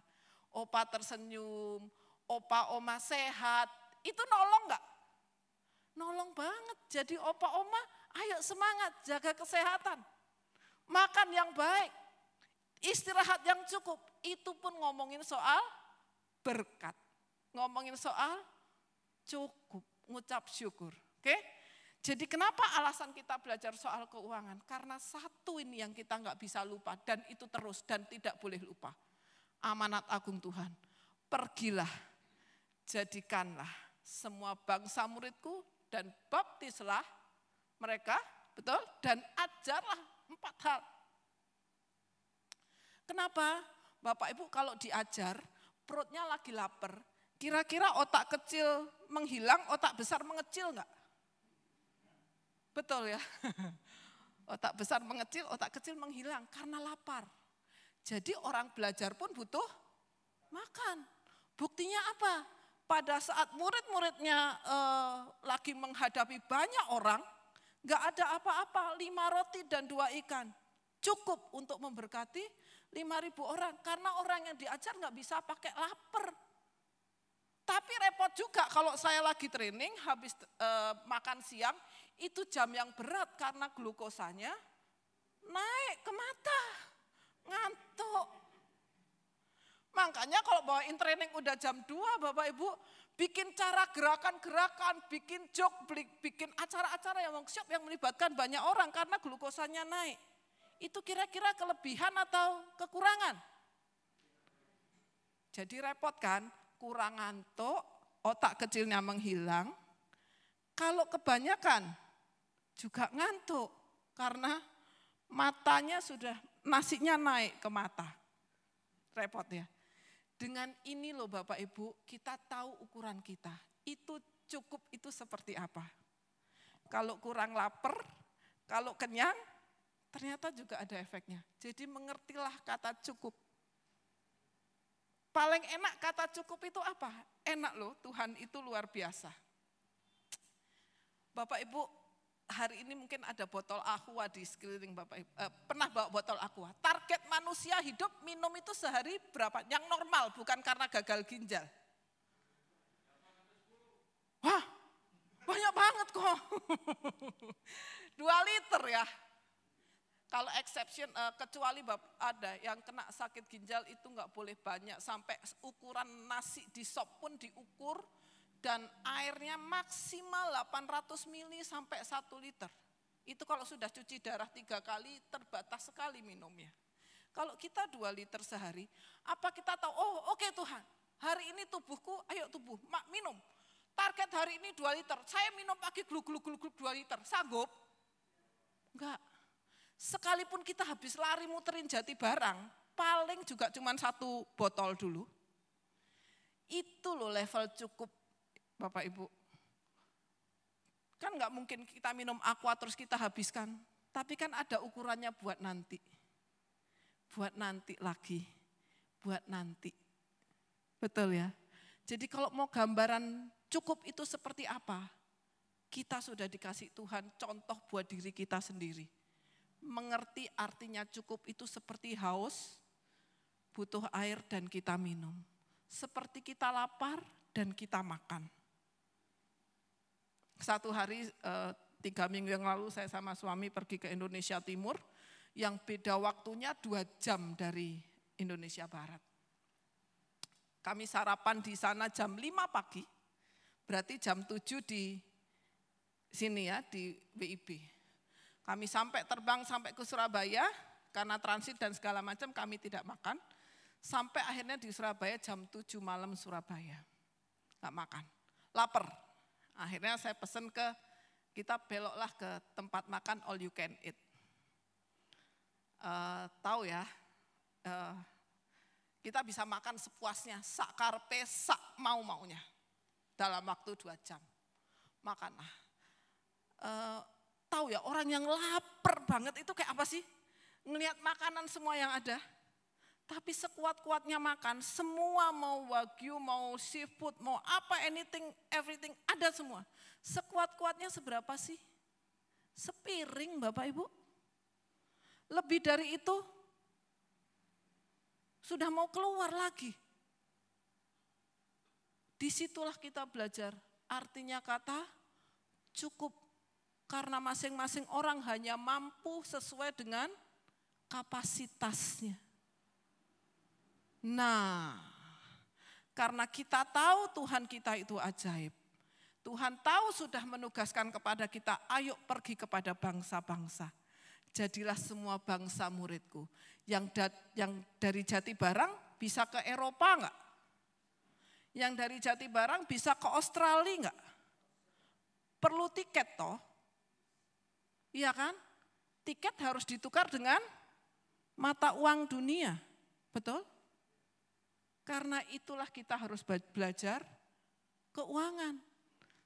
Opa tersenyum, opa oma sehat, itu nolong enggak? Nolong banget. Jadi opa oma ayo semangat jaga kesehatan. Makan yang baik, istirahat yang cukup. Itu pun ngomongin soal berkat. Ngomongin soal cukup. Ngucap syukur, oke? Jadi kenapa alasan kita belajar soal keuangan? Karena satu ini yang kita nggak bisa lupa dan itu terus dan tidak boleh lupa. Amanat agung Tuhan, pergilah, jadikanlah semua bangsa muridku dan baptislah mereka, betul? Dan ajarlah 4 hal. Kenapa? Bapak Ibu kalau diajar, perutnya lagi lapar, kira-kira otak kecil menghilang, otak besar mengecil enggak? Betul ya? Otak besar mengecil, otak kecil menghilang karena lapar. Jadi orang belajar pun butuh makan. Buktinya apa? Pada saat murid-muridnya lagi menghadapi banyak orang, enggak ada apa-apa, 5 roti dan 2 ikan. Cukup untuk memberkati 5.000 orang. Karena orang yang diajar enggak bisa pakai lapar. Tapi repot juga kalau saya lagi training, habis makan siang, itu jam yang berat karena glukosanya naik ke mata, ngantuk. Makanya kalau bawain training udah jam 2 Bapak Ibu, bikin cara gerakan-gerakan, bikin joke, bikin acara-acara yang workshop yang melibatkan banyak orang karena glukosanya naik. Itu kira-kira kelebihan atau kekurangan? Jadi repot kan? Kurang ngantuk, otak kecilnya menghilang. Kalau kebanyakan juga ngantuk karena matanya sudah nasinya naik ke mata. Repot ya. Dengan ini loh Bapak Ibu, kita tahu ukuran kita. Itu cukup itu seperti apa. Kalau kurang lapar, kalau kenyang, ternyata juga ada efeknya. Jadi mengertilah kata cukup. Paling enak kata cukup itu apa? Enak loh, Tuhan itu luar biasa. Bapak Ibu, hari ini mungkin ada botol aqua di sekeliling Bapak Ibu. Pernah bawa botol aqua. Target manusia hidup minum itu sehari berapa? Yang normal, bukan karena gagal ginjal. Wah, banyak banget kok. 2 liter ya. Kalau exception, kecuali ada yang kena sakit ginjal itu nggak boleh banyak. Sampai ukuran nasi di sop pun diukur dan airnya maksimal 800 mili sampai 1 liter. Itu kalau sudah cuci darah 3 kali terbatas sekali minumnya. Kalau kita 2 liter sehari, apa kita tahu, oh oke Tuhan, hari ini tubuhku, ayo tubuh, minum. Target hari ini 2 liter, saya minum pagi gluk-gluk 2 liter, sanggup? Enggak. Sekalipun kita habis lari muterin Jati Barang, paling juga cuma 1 botol dulu. Itu loh level cukup Bapak Ibu. Kan nggak mungkin kita minum aqua terus kita habiskan. Tapi kan ada ukurannya buat nanti. Buat nanti lagi. Buat nanti. Betul ya? Jadi kalau mau gambaran cukup itu seperti apa? Kita sudah dikasih Tuhan contoh buat diri kita sendiri. Mengerti artinya cukup itu seperti haus, butuh air dan kita minum. Seperti kita lapar dan kita makan. Satu hari 3 minggu yang lalu saya sama suami pergi ke Indonesia Timur yang beda waktunya 2 jam dari Indonesia Barat. Kami sarapan di sana jam 5 pagi, berarti jam 7 di sini ya, di WIB. Kami terbang sampai ke Surabaya, karena transit dan segala macam kami tidak makan. Sampai akhirnya di Surabaya jam 7 malam Surabaya. Nggak makan, lapar. Akhirnya saya pesen kita beloklah ke tempat makan all you can eat. Tahu ya, kita bisa makan sepuasnya, sak karpe, sak mau-maunya. Dalam waktu 2 jam, makanlah. Tahu ya, orang yang lapar banget itu kayak apa sih? Ngelihat makanan semua yang ada, tapi sekuat-kuatnya makan, semua mau wagyu, mau seafood, mau apa, everything, ada semua. Sekuat-kuatnya seberapa sih? Sepiring Bapak Ibu. Lebih dari itu, sudah mau keluar lagi. Disitulah kita belajar, artinya kata cukup. Karena masing-masing orang hanya mampu sesuai dengan kapasitasnya. Nah, karena kita tahu Tuhan kita itu ajaib. Tuhan tahu sudah menugaskan kepada kita, ayo pergi kepada bangsa-bangsa. Jadilah semua bangsa muridku. Yang dari Jati Barang bisa ke Eropa enggak? Yang dari Jati Barang bisa ke Australia enggak? Perlu tiket toh. Iya kan? Tiket harus ditukar dengan mata uang dunia. Betul? Karena itulah kita harus belajar keuangan.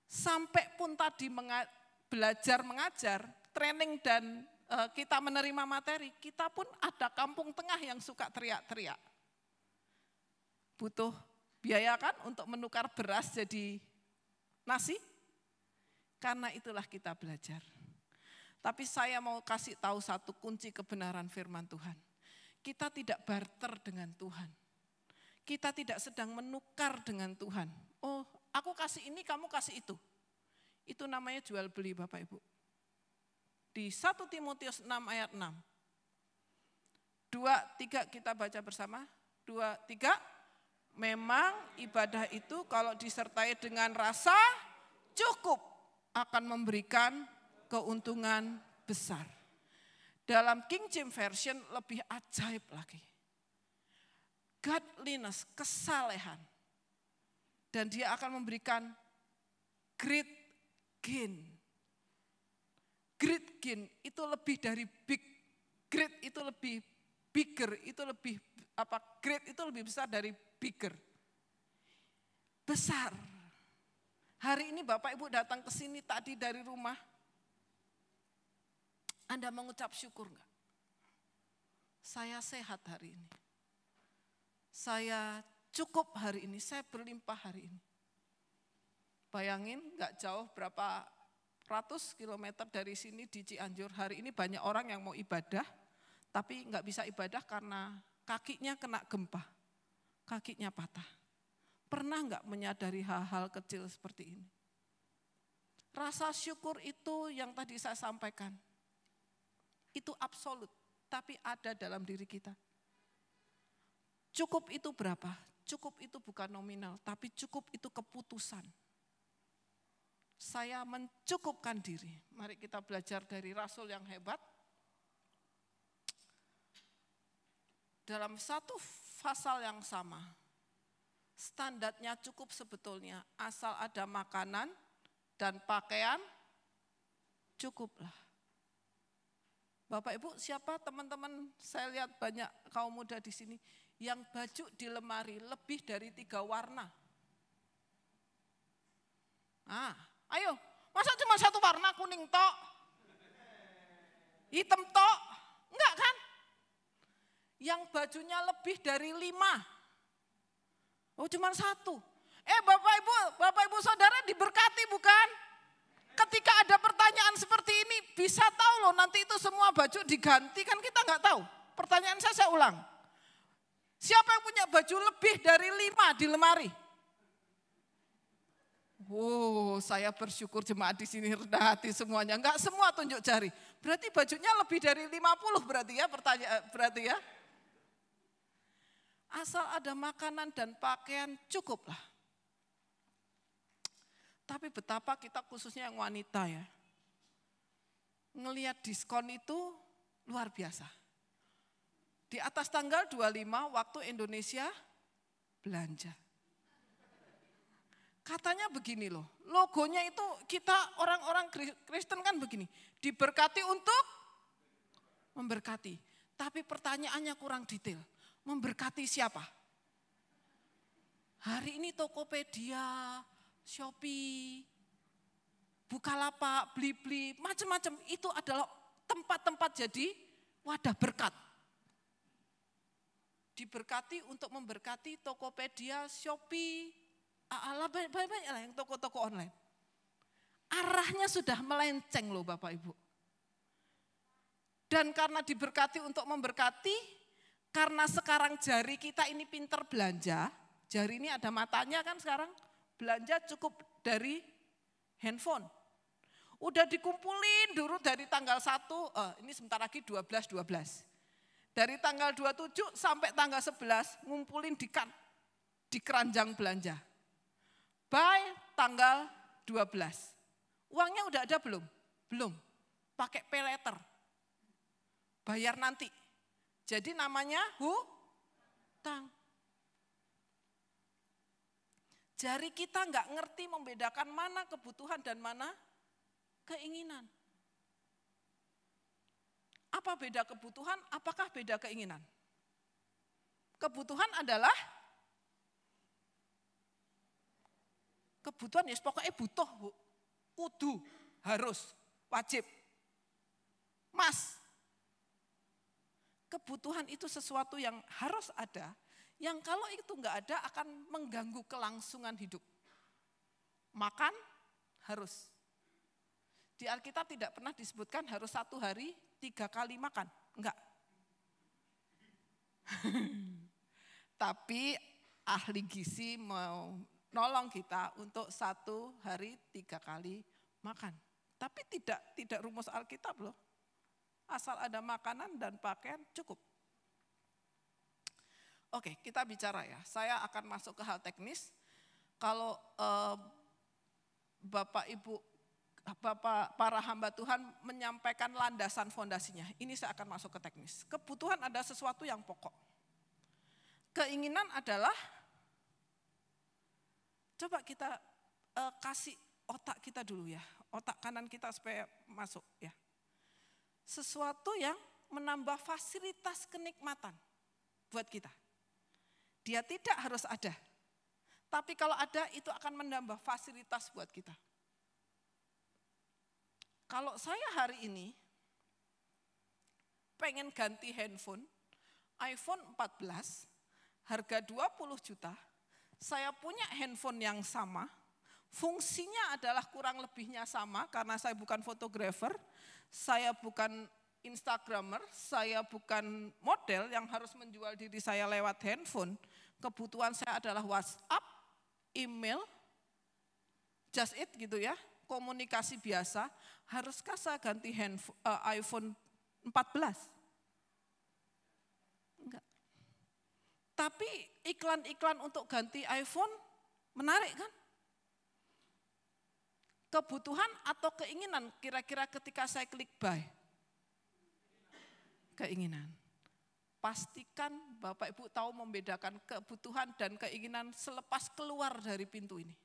Sampai pun tadi belajar mengajar, training dan kita menerima materi, kita pun ada kampung tengah yang suka teriak-teriak. Butuh biaya kan untuk menukar beras jadi nasi? Karena itulah kita belajar. Tapi saya mau kasih tahu satu kunci kebenaran firman Tuhan. Kita tidak barter dengan Tuhan. Kita tidak sedang menukar dengan Tuhan. Oh, aku kasih ini, kamu kasih itu. Itu namanya jual beli Bapak Ibu. Di 1 Timotius 6 ayat 6. 2, 3 kita baca bersama. 2, 3. Memang ibadah itu kalau disertai dengan rasa cukup akan memberikan keuntungan besar. Dalam King James Version lebih ajaib lagi. Godliness, kesalehan. Dan dia akan memberikan great gain. Great gain itu lebih dari big. Great itu lebih bigger, itu lebih great itu lebih besar dari bigger. Besar. Hari ini Bapak Ibu datang ke sini tadi dari rumah. Anda mengucap syukur enggak? Saya sehat hari ini. Saya cukup hari ini, saya berlimpah hari ini. Bayangin enggak jauh berapa ratus kilometer dari sini di Cianjur. Hari ini banyak orang yang mau ibadah, tapi enggak bisa ibadah karena kakinya kena gempa. Kakinya patah. Pernah enggak menyadari hal-hal kecil seperti ini? Rasa syukur itu yang tadi saya sampaikan. Itu absolut, tapi ada dalam diri kita. Cukup itu berapa? Cukup itu bukan nominal, tapi cukup itu keputusan. Saya mencukupkan diri. Mari kita belajar dari Rasul yang hebat. Dalam satu pasal yang sama, standarnya cukup sebetulnya, asal ada makanan dan pakaian, cukuplah. Bapak Ibu, siapa teman-teman, saya lihat banyak kaum muda di sini yang baju di lemari lebih dari 3 warna. Ayo, masa cuma 1 warna, kuning tok? Hitam tok? Enggak kan? Yang bajunya lebih dari 5. Oh, cuma 1. Bapak Ibu saudara diberkati bukan? Ketika ada pertanyaan seperti ini, bisa tahu loh nanti itu semua baju diganti, kan kita nggak tahu. Pertanyaan saya ulang. Siapa yang punya baju lebih dari 5 di lemari? Saya bersyukur jemaat di sini rendah hati semuanya. Enggak semua tunjuk jari. Berarti bajunya lebih dari 50 berarti ya, berarti ya. Asal ada makanan dan pakaian cukuplah. Tapi betapa kita khususnya yang wanita ya. Ngelihat diskon itu luar biasa. Di atas tanggal 25 waktu Indonesia belanja. Katanya begini loh, logonya itu kita orang-orang Kristen kan begini, diberkati untuk memberkati. Tapi pertanyaannya kurang detail, memberkati siapa? Hari ini Tokopedia, Shopee, Bukalapak, Blibli, macam-macam itu adalah tempat-tempat jadi wadah berkat. Diberkati untuk memberkati Tokopedia, Shopee, banyak lah yang toko-toko online. Arahnya sudah melenceng loh Bapak Ibu. Dan karena diberkati untuk memberkati, karena sekarang jari kita ini pinter belanja, jari ini ada matanya kan sekarang, belanja cukup dari handphone. Udah dikumpulin dulu dari tanggal 1, ini sebentar lagi 12. Dari tanggal 27 sampai tanggal 11 ngumpulin di keranjang belanja. By tanggal 12. Uangnya udah ada belum? Belum. Pakai pay later. Bayar nanti. Jadi namanya hutang. Jari kita nggak ngerti membedakan mana kebutuhan dan mana keinginan. Apa beda kebutuhan? Apakah beda keinginan? Kebutuhan adalah kebutuhan ya pokoknya butuh, Bu. Kudu, harus, wajib. Mas, kebutuhan itu sesuatu yang harus ada, yang kalau itu enggak ada akan mengganggu kelangsungan hidup. Makan harus. Di Alkitab tidak pernah disebutkan harus 1 hari 3 kali makan, enggak. Tapi ahli gizi mau nolong kita untuk 1 hari 3 kali makan. Tapi tidak rumus Alkitab loh. Asal ada makanan dan pakaian cukup. Oke, kita bicara ya. Saya akan masuk ke hal teknis. Kalau Bapak Ibu, para hamba Tuhan menyampaikan landasan fondasinya. Ini saya akan masuk ke teknis. Kebutuhan ada sesuatu yang pokok. Keinginan adalah coba kita kasih otak kita dulu ya, otak kanan kita supaya masuk ya. Sesuatu yang menambah fasilitas kenikmatan buat kita. Dia tidak harus ada, tapi kalau ada itu akan menambah fasilitas buat kita. Kalau saya hari ini pengen ganti handphone, iPhone 14, harga 20 juta, saya punya handphone yang sama, fungsinya adalah kurang lebihnya sama karena saya bukan fotografer, saya bukan Instagramer, saya bukan model yang harus menjual diri saya lewat handphone. Kebutuhan saya adalah WhatsApp, email, just it gitu ya, komunikasi biasa. Haruskah saya ganti iPhone 14? Enggak. Tapi iklan-iklan untuk ganti iPhone menarik kan? Kebutuhan atau keinginan kira-kira ketika saya klik buy? Keinginan. Pastikan Bapak Ibu tahu membedakan kebutuhan dan keinginan selepas keluar dari pintu ini.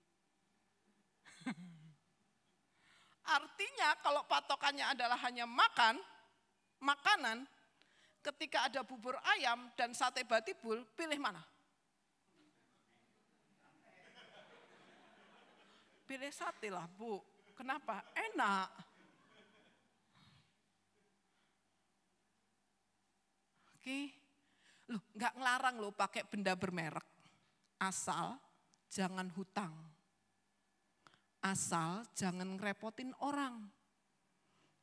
Artinya kalau patokannya adalah hanya makanan, ketika ada bubur ayam dan sate batibul, pilih mana? Pilih sate lah Bu, kenapa? Enak. Oke, loh nggak ngelarang loh pakai benda bermerek, asal jangan hutang. Asal jangan ngerepotin orang,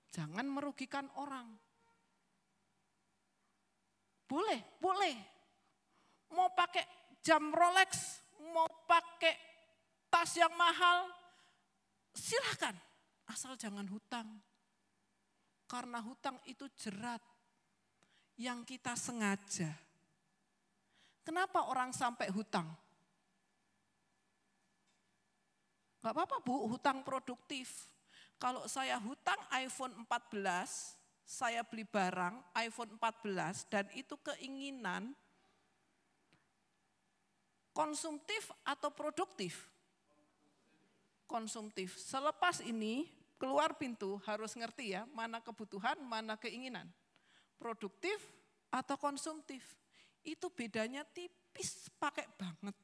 jangan merugikan orang. Boleh. Mau pakai jam Rolex, mau pakai tas yang mahal, Silakan, asal jangan hutang. Karena hutang itu jerat yang kita sengaja. Kenapa orang sampai hutang? Gak apa-apa Bu, hutang produktif. Kalau saya hutang iPhone 14, saya beli barang iPhone 14 dan itu keinginan konsumtif atau produktif? Konsumtif. Selepas ini keluar pintu harus ngerti ya, mana kebutuhan, mana keinginan. Produktif atau konsumtif. Itu bedanya tipis, pakai banget.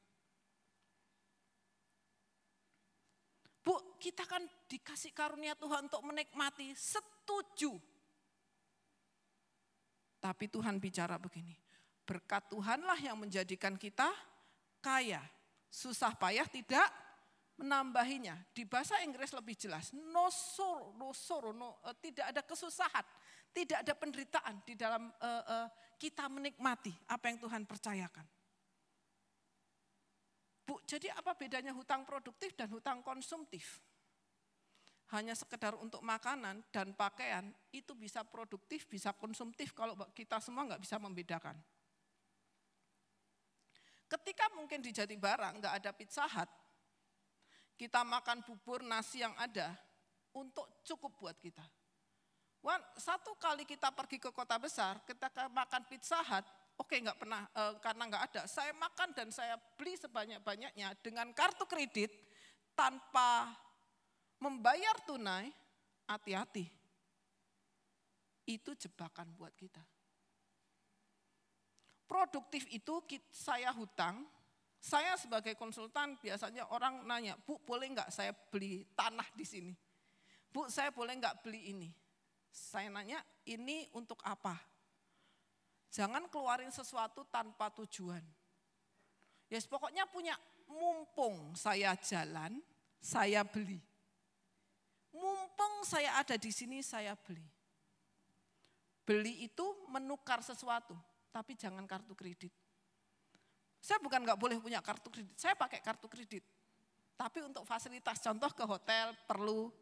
Bu, kita kan dikasih karunia Tuhan untuk menikmati, setuju. Tapi Tuhan bicara begini, berkat Tuhanlah yang menjadikan kita kaya. Susah payah tidak menambahinya. Di bahasa Inggris lebih jelas, no sorrow, tidak ada kesusahan, tidak ada penderitaan di dalam kita menikmati apa yang Tuhan percayakan. Bu, jadi apa bedanya hutang produktif dan hutang konsumtif? Hanya sekedar untuk makanan dan pakaian, itu bisa produktif, bisa konsumtif kalau kita semua nggak bisa membedakan. Ketika mungkin di Jatibarang nggak ada Pizza Hut, kita makan bubur nasi yang ada untuk cukup buat kita. Satu kali kita pergi ke kota besar, kita makan Pizza Hut, oke, nggak pernah, karena nggak ada. Saya makan dan saya beli sebanyak-banyaknya dengan kartu kredit tanpa membayar tunai, hati-hati. Itu jebakan buat kita. Produktif itu saya hutang, saya sebagai konsultan biasanya orang nanya, Bu boleh nggak saya beli tanah di sini? Bu saya boleh nggak beli ini? Saya nanya ini untuk apa? Jangan keluarin sesuatu tanpa tujuan. Yes, pokoknya punya, mumpung saya jalan, saya beli. Mumpung saya ada di sini, saya beli. Beli itu menukar sesuatu, tapi jangan kartu kredit. Saya bukan nggak boleh punya kartu kredit, saya pakai kartu kredit. Tapi untuk fasilitas, contoh ke hotel perlu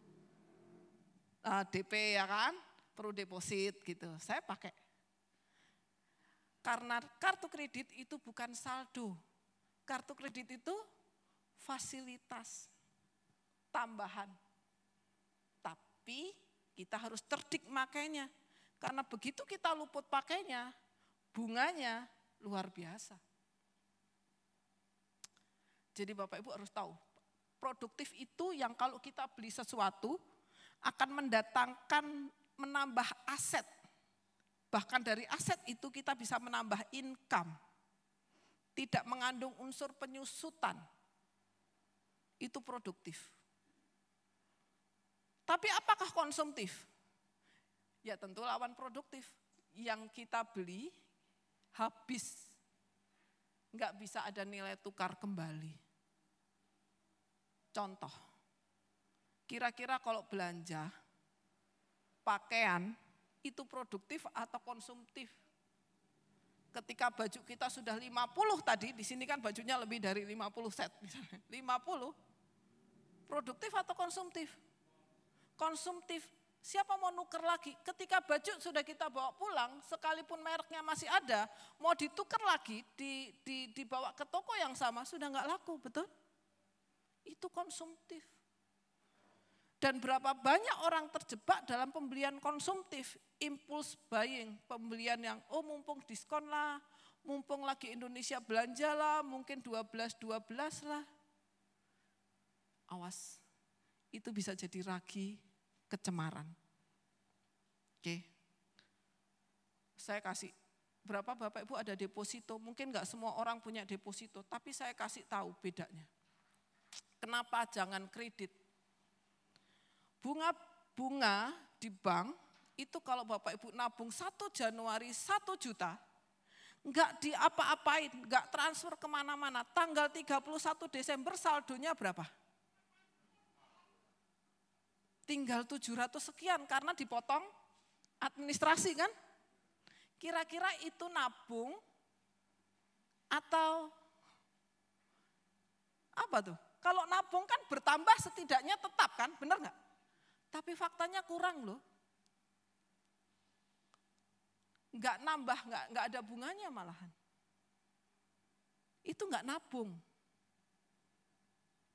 DP ya kan, perlu deposit gitu, saya pakai. Karena kartu kredit itu bukan saldo, kartu kredit itu fasilitas tambahan. Tapi kita harus cerdik makainya, karena begitu kita luput pakainya, bunganya luar biasa. Jadi Bapak Ibu harus tahu, produktif itu yang kalau kita beli sesuatu akan mendatangkan, menambah aset. Bahkan dari aset itu kita bisa menambah income. Tidak mengandung unsur penyusutan. Itu produktif. Tapi apakah konsumtif? Ya tentu lawan produktif. Yang kita beli habis. Enggak bisa ada nilai tukar kembali. Contoh, kira-kira kalau belanja, pakaian, itu produktif atau konsumtif? Ketika baju kita sudah 50 tadi, di sini kan bajunya lebih dari 50 set misalnya. 50, produktif atau konsumtif? Konsumtif. Siapa mau nuker lagi? Ketika baju sudah kita bawa pulang, sekalipun mereknya masih ada, mau ditukar lagi, dibawa ke toko yang sama, sudah nggak laku, betul? Itu konsumtif. Dan berapa banyak orang terjebak dalam pembelian konsumtif, impulse buying, pembelian yang mumpung diskon lah, mumpung lagi Indonesia belanja lah, mungkin 12 lah. Awas, itu bisa jadi ragi kecemaran. Oke. Saya kasih, berapa Bapak Ibu ada deposito, mungkin enggak semua orang punya deposito, tapi saya kasih tahu bedanya. Kenapa jangan kredit? Bunga di bank itu kalau Bapak Ibu nabung 1 Januari 1 juta, enggak diapa-apain, enggak transfer kemana-mana. Tanggal 31 Desember saldonya berapa? Tinggal 700 sekian karena dipotong administrasi kan. Kira-kira itu nabung atau apa tuh? Kalau nabung kan bertambah setidaknya tetap kan, benar nggak? Tapi faktanya kurang loh. Nggak nambah, nggak ada bunganya malahan. Itu nggak nabung.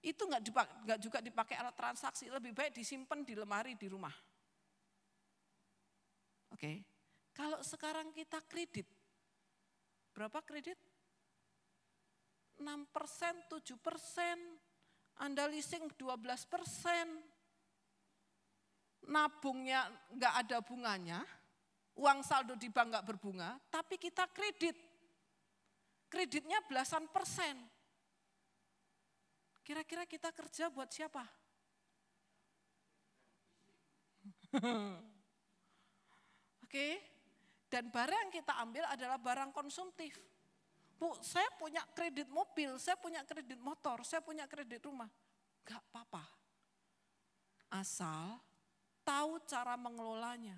Itu nggak juga dipakai alat transaksi, lebih baik disimpan di lemari di rumah. Oke, kalau sekarang kita kredit, berapa kredit? 6%, 7%, Anda leasing 12%, nabungnya nggak ada bunganya, uang saldo di bank nggak berbunga, tapi kita kreditnya belasan persen. Kira-kira kita kerja buat siapa? Oke, dan barang yang kita ambil adalah barang konsumtif. Bu, saya punya kredit mobil, saya punya kredit motor, saya punya kredit rumah. Gak apa-apa. Asal tahu cara mengelolanya.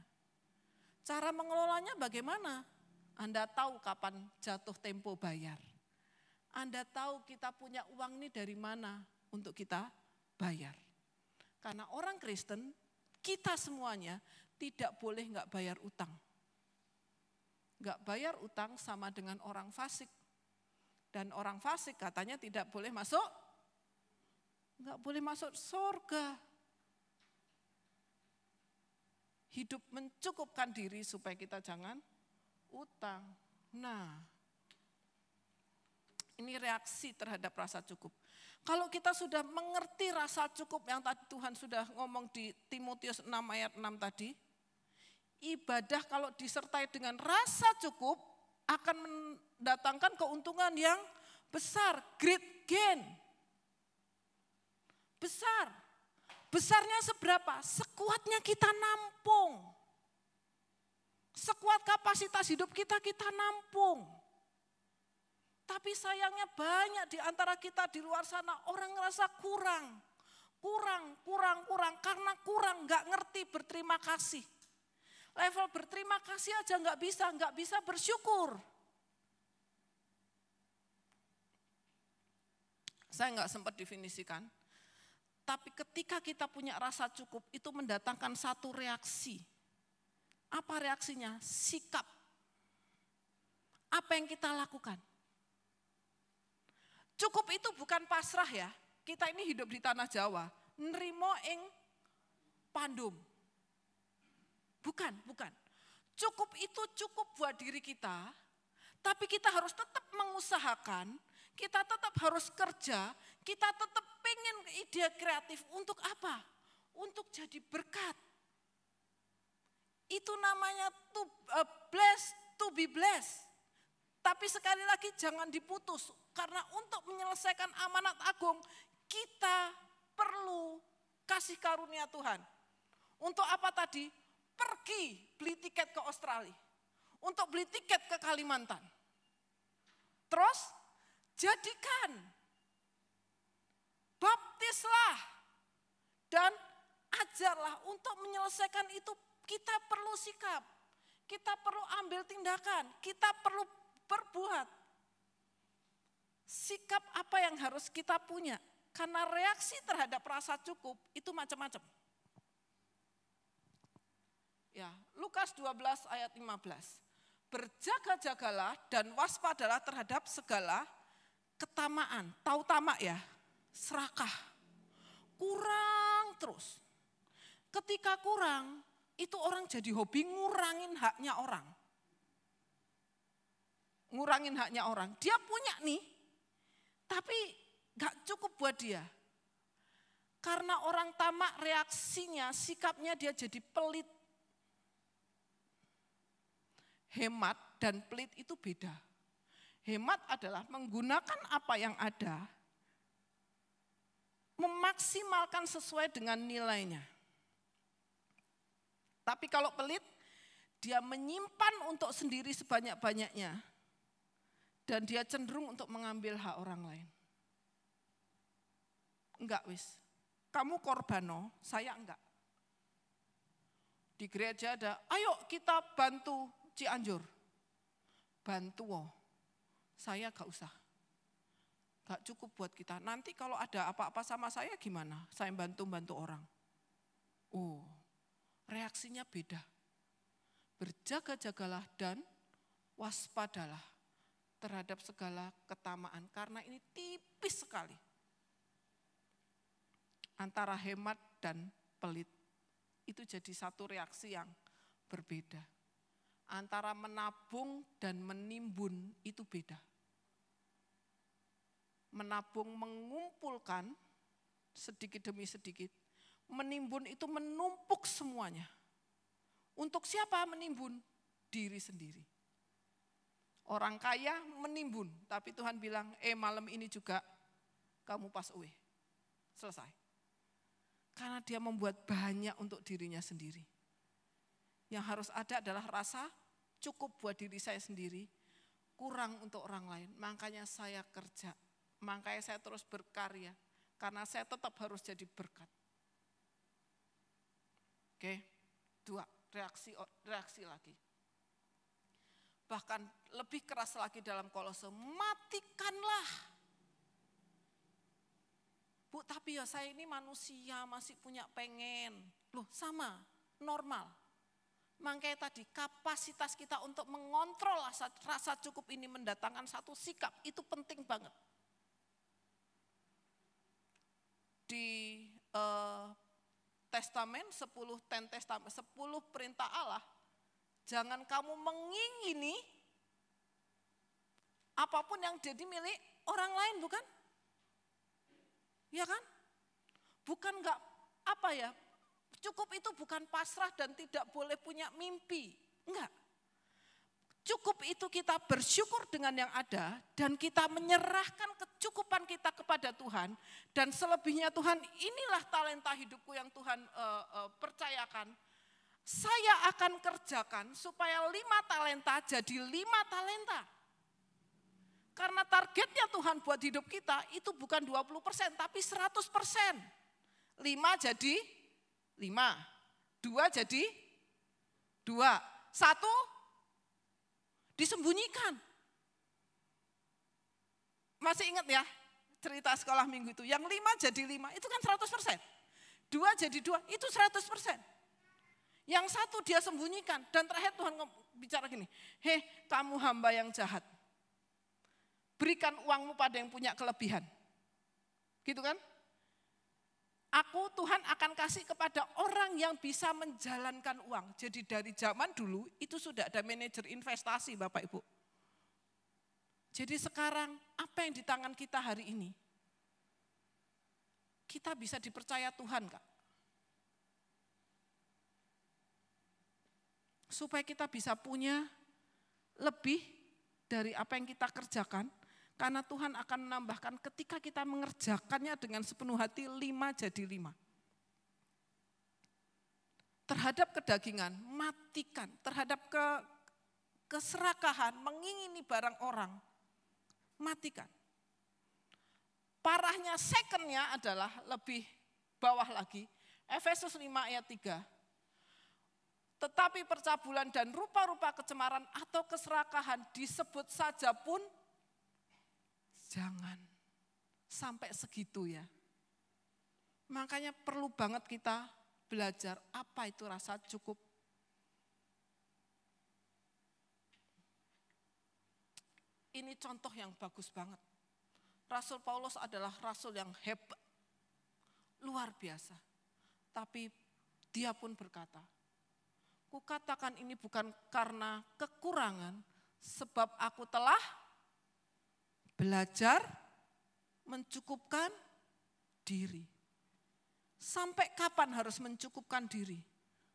Cara mengelolanya bagaimana? Anda tahu kapan jatuh tempo bayar. Anda tahu kita punya uang ini dari mana untuk kita bayar. Karena orang Kristen, kita semuanya tidak boleh nggak bayar utang. Nggak bayar utang sama dengan orang fasik. Dan orang fasik katanya tidak boleh masuk, nggak boleh masuk surga. Hidup mencukupkan diri supaya kita jangan utang. Nah, ini reaksi terhadap rasa cukup. Kalau kita sudah mengerti rasa cukup yang tadi Tuhan sudah ngomong di Timotius 6 ayat 6 tadi, ibadah kalau disertai dengan rasa cukup akan mendatangkan keuntungan yang besar, great gain. Besar. Besarnya seberapa? Sekuatnya kita nampung. Sekuat kapasitas hidup kita nampung. Tapi sayangnya banyak di antara kita di luar sana orang ngerasa kurang. Karena kurang, nggak ngerti berterima kasih. Level berterima kasih aja nggak bisa bersyukur. Saya nggak sempat definisikan. Tapi ketika kita punya rasa cukup, itu mendatangkan satu reaksi. Apa reaksinya? Sikap. Apa yang kita lakukan? Cukup itu bukan pasrah ya. Kita ini hidup di tanah Jawa. Nrimo ing pandum. Bukan. Cukup itu cukup buat diri kita, tapi kita harus tetap mengusahakan, kita tetap harus kerja, kita tetap pengen ide kreatif untuk apa? Untuk jadi berkat. Itu namanya to be blessed. Tapi sekali lagi jangan diputus, karena untuk menyelesaikan amanat agung, kita perlu kasih karunia Tuhan. Untuk apa tadi? Pergi beli tiket ke Australia, untuk beli tiket ke Kalimantan. Terus jadikan, baptislah, dan ajarlah. Untuk menyelesaikan itu kita perlu sikap, kita perlu ambil tindakan, kita perlu berbuat. Sikap apa yang harus kita punya? Karena reaksi terhadap rasa cukup itu macam-macam. Ya, Lukas 12 ayat 15. Berjaga-jagalah dan waspadalah terhadap segala ketamaan. Tahu tamak ya? Serakah. Kurang terus. Ketika kurang, itu orang jadi hobi ngurangin haknya orang. Ngurangin haknya orang. Dia punya nih, tapi gak cukup buat dia. Karena orang tamak reaksinya, sikapnya dia jadi pelit. Hemat dan pelit itu beda. Hemat adalah menggunakan apa yang ada, memaksimalkan sesuai dengan nilainya. Tapi kalau pelit, dia menyimpan untuk sendiri sebanyak-banyaknya, dan dia cenderung untuk mengambil hak orang lain. Enggak wis, kamu korbano, saya enggak. Di gereja ada, ayo kita bantu Cianjur. Bantu, saya gak usah. Gak cukup buat kita. Nanti kalau ada apa-apa sama saya gimana? Saya bantu-bantu orang. Oh, reaksinya beda. Berjaga-jagalah dan waspadalah terhadap segala ketamaan. Karena ini tipis sekali. Antara hemat dan pelit. Itu jadi satu reaksi yang berbeda. Antara menabung dan menimbun itu beda. Menabung mengumpulkan sedikit demi sedikit. Menimbun itu menumpuk semuanya. Untuk siapa menimbun? Diri sendiri. Orang kaya menimbun, tapi Tuhan bilang, malam ini juga kamu pass away. Selesai. Karena dia membuat banyak untuk dirinya sendiri. Yang harus ada adalah rasa cukup buat diri saya sendiri, kurang untuk orang lain. Makanya saya kerja, makanya saya terus berkarya, karena saya tetap harus jadi berkat. Oke, 2, reaksi lagi. Bahkan lebih keras lagi dalam Kolose, matikanlah. Bu, tapi ya saya ini manusia, masih punya pengen. Loh sama, normal. Makanya tadi kapasitas kita untuk mengontrol rasa cukup ini mendatangkan satu sikap, itu penting banget. Di Testament, 10 perintah Allah, jangan kamu mengingini apapun yang jadi milik orang lain, bukan? Ya kan? Bukan enggak apa ya? Cukup itu bukan pasrah dan tidak boleh punya mimpi. Enggak. Cukup itu kita bersyukur dengan yang ada dan kita menyerahkan kecukupan kita kepada Tuhan. Dan selebihnya Tuhan, inilah talenta hidupku yang Tuhan percayakan. Saya akan kerjakan supaya 5 talenta jadi 5 talenta. Karena targetnya Tuhan buat hidup kita itu bukan 20% tapi 100%. 5 jadi 5, 2 jadi 2, 1 disembunyikan. Masih ingat ya cerita sekolah minggu itu, yang 5 jadi 5 itu kan 100%. 2 jadi 2 itu 100%. Yang 1 dia sembunyikan dan terakhir Tuhan bicara gini, hei kamu hamba yang jahat, berikan uangmu pada yang punya kelebihan. Gitu kan? Aku Tuhan akan kasih kepada orang yang bisa menjalankan uang. Jadi dari zaman dulu itu sudah ada manajer investasi Bapak Ibu. Jadi sekarang apa yang di tangan kita hari ini? Kita bisa dipercaya Tuhan Kak. Supaya kita bisa punya lebih dari apa yang kita kerjakan. Karena Tuhan akan menambahkan ketika kita mengerjakannya dengan sepenuh hati 5 jadi 5. Terhadap kedagingan, matikan. Terhadap keserakahan, mengingini barang orang, matikan. Parahnya secondnya adalah lebih bawah lagi. Efesus 5 ayat 3. Tetapi percabulan dan rupa-rupa kecemaran atau keserakahan disebut saja pun jangan sampai segitu ya. Makanya perlu banget kita belajar apa itu rasa cukup. Ini contoh yang bagus banget. Rasul Paulus adalah rasul yang hebat, luar biasa. Tapi dia pun berkata, kukatakan ini bukan karena kekurangan, sebab aku telah belajar mencukupkan diri. Sampai kapan harus mencukupkan diri?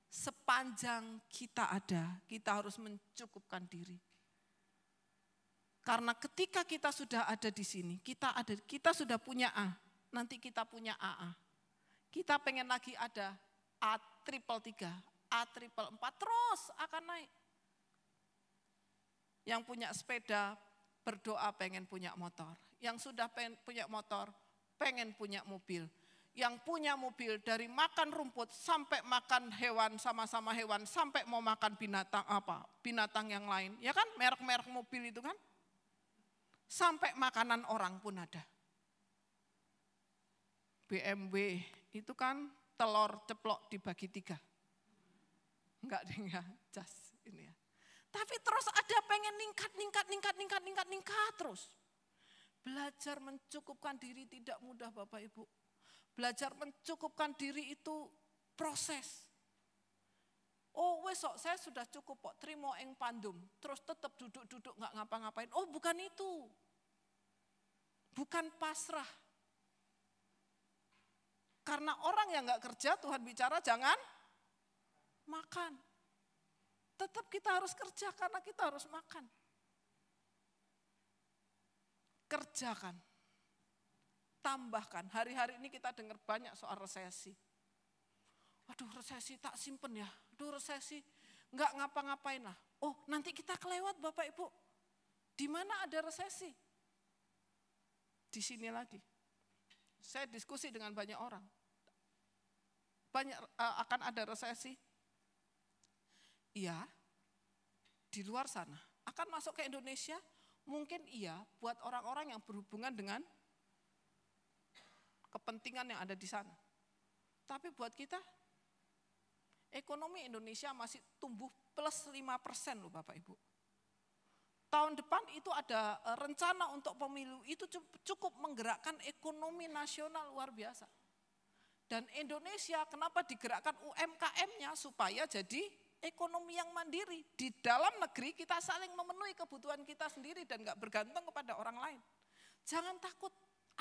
Sepanjang kita ada, kita harus mencukupkan diri. Karena ketika kita sudah ada di sini, kita sudah punya A, nanti kita punya AA. Kita pengen lagi ada A333, A444, terus akan naik. Yang punya sepeda, berdoa pengen punya motor. Yang sudah punya motor, pengen punya mobil. Yang punya mobil dari makan rumput sampai makan hewan sama-sama hewan, sampai mau makan binatang yang lain. Ya kan merek-merek mobil itu kan. Sampai makanan orang pun ada. BMW itu kan telur ceplok dibagi 3. Enggak deh ya, just ini ya. Tapi terus ada pengen ningkat terus. Belajar mencukupkan diri tidak mudah Bapak Ibu. Belajar mencukupkan diri itu proses. Oh wes kok saya sudah cukup kok trimo ing pandum. Terus tetap duduk-duduk nggak ngapa-ngapain. Oh bukan itu. Bukan pasrah. Karena orang yang nggak kerja Tuhan bicara jangan makan. Tetap kita harus kerja karena kita harus makan. Kerjakan. Tambahkan. Hari-hari ini kita dengar banyak soal resesi. Aduh resesi tak simpen ya. Aduh resesi nggak ngapa-ngapain lah. Oh nanti kita kelewat Bapak Ibu. Di mana ada resesi? Di sini lagi. Saya diskusi dengan banyak orang. Akan ada resesi. Iya, di luar sana. Akan masuk ke Indonesia, mungkin iya buat orang-orang yang berhubungan dengan kepentingan yang ada di sana. Tapi buat kita, ekonomi Indonesia masih tumbuh plus 5% loh Bapak Ibu. Tahun depan itu ada rencana untuk pemilu, itu cukup menggerakkan ekonomi nasional luar biasa. Dan Indonesia kenapa digerakkan UMKM-nya supaya jadi ekonomi yang mandiri. Di dalam negeri kita saling memenuhi kebutuhan kita sendiri dan gak bergantung kepada orang lain. Jangan takut,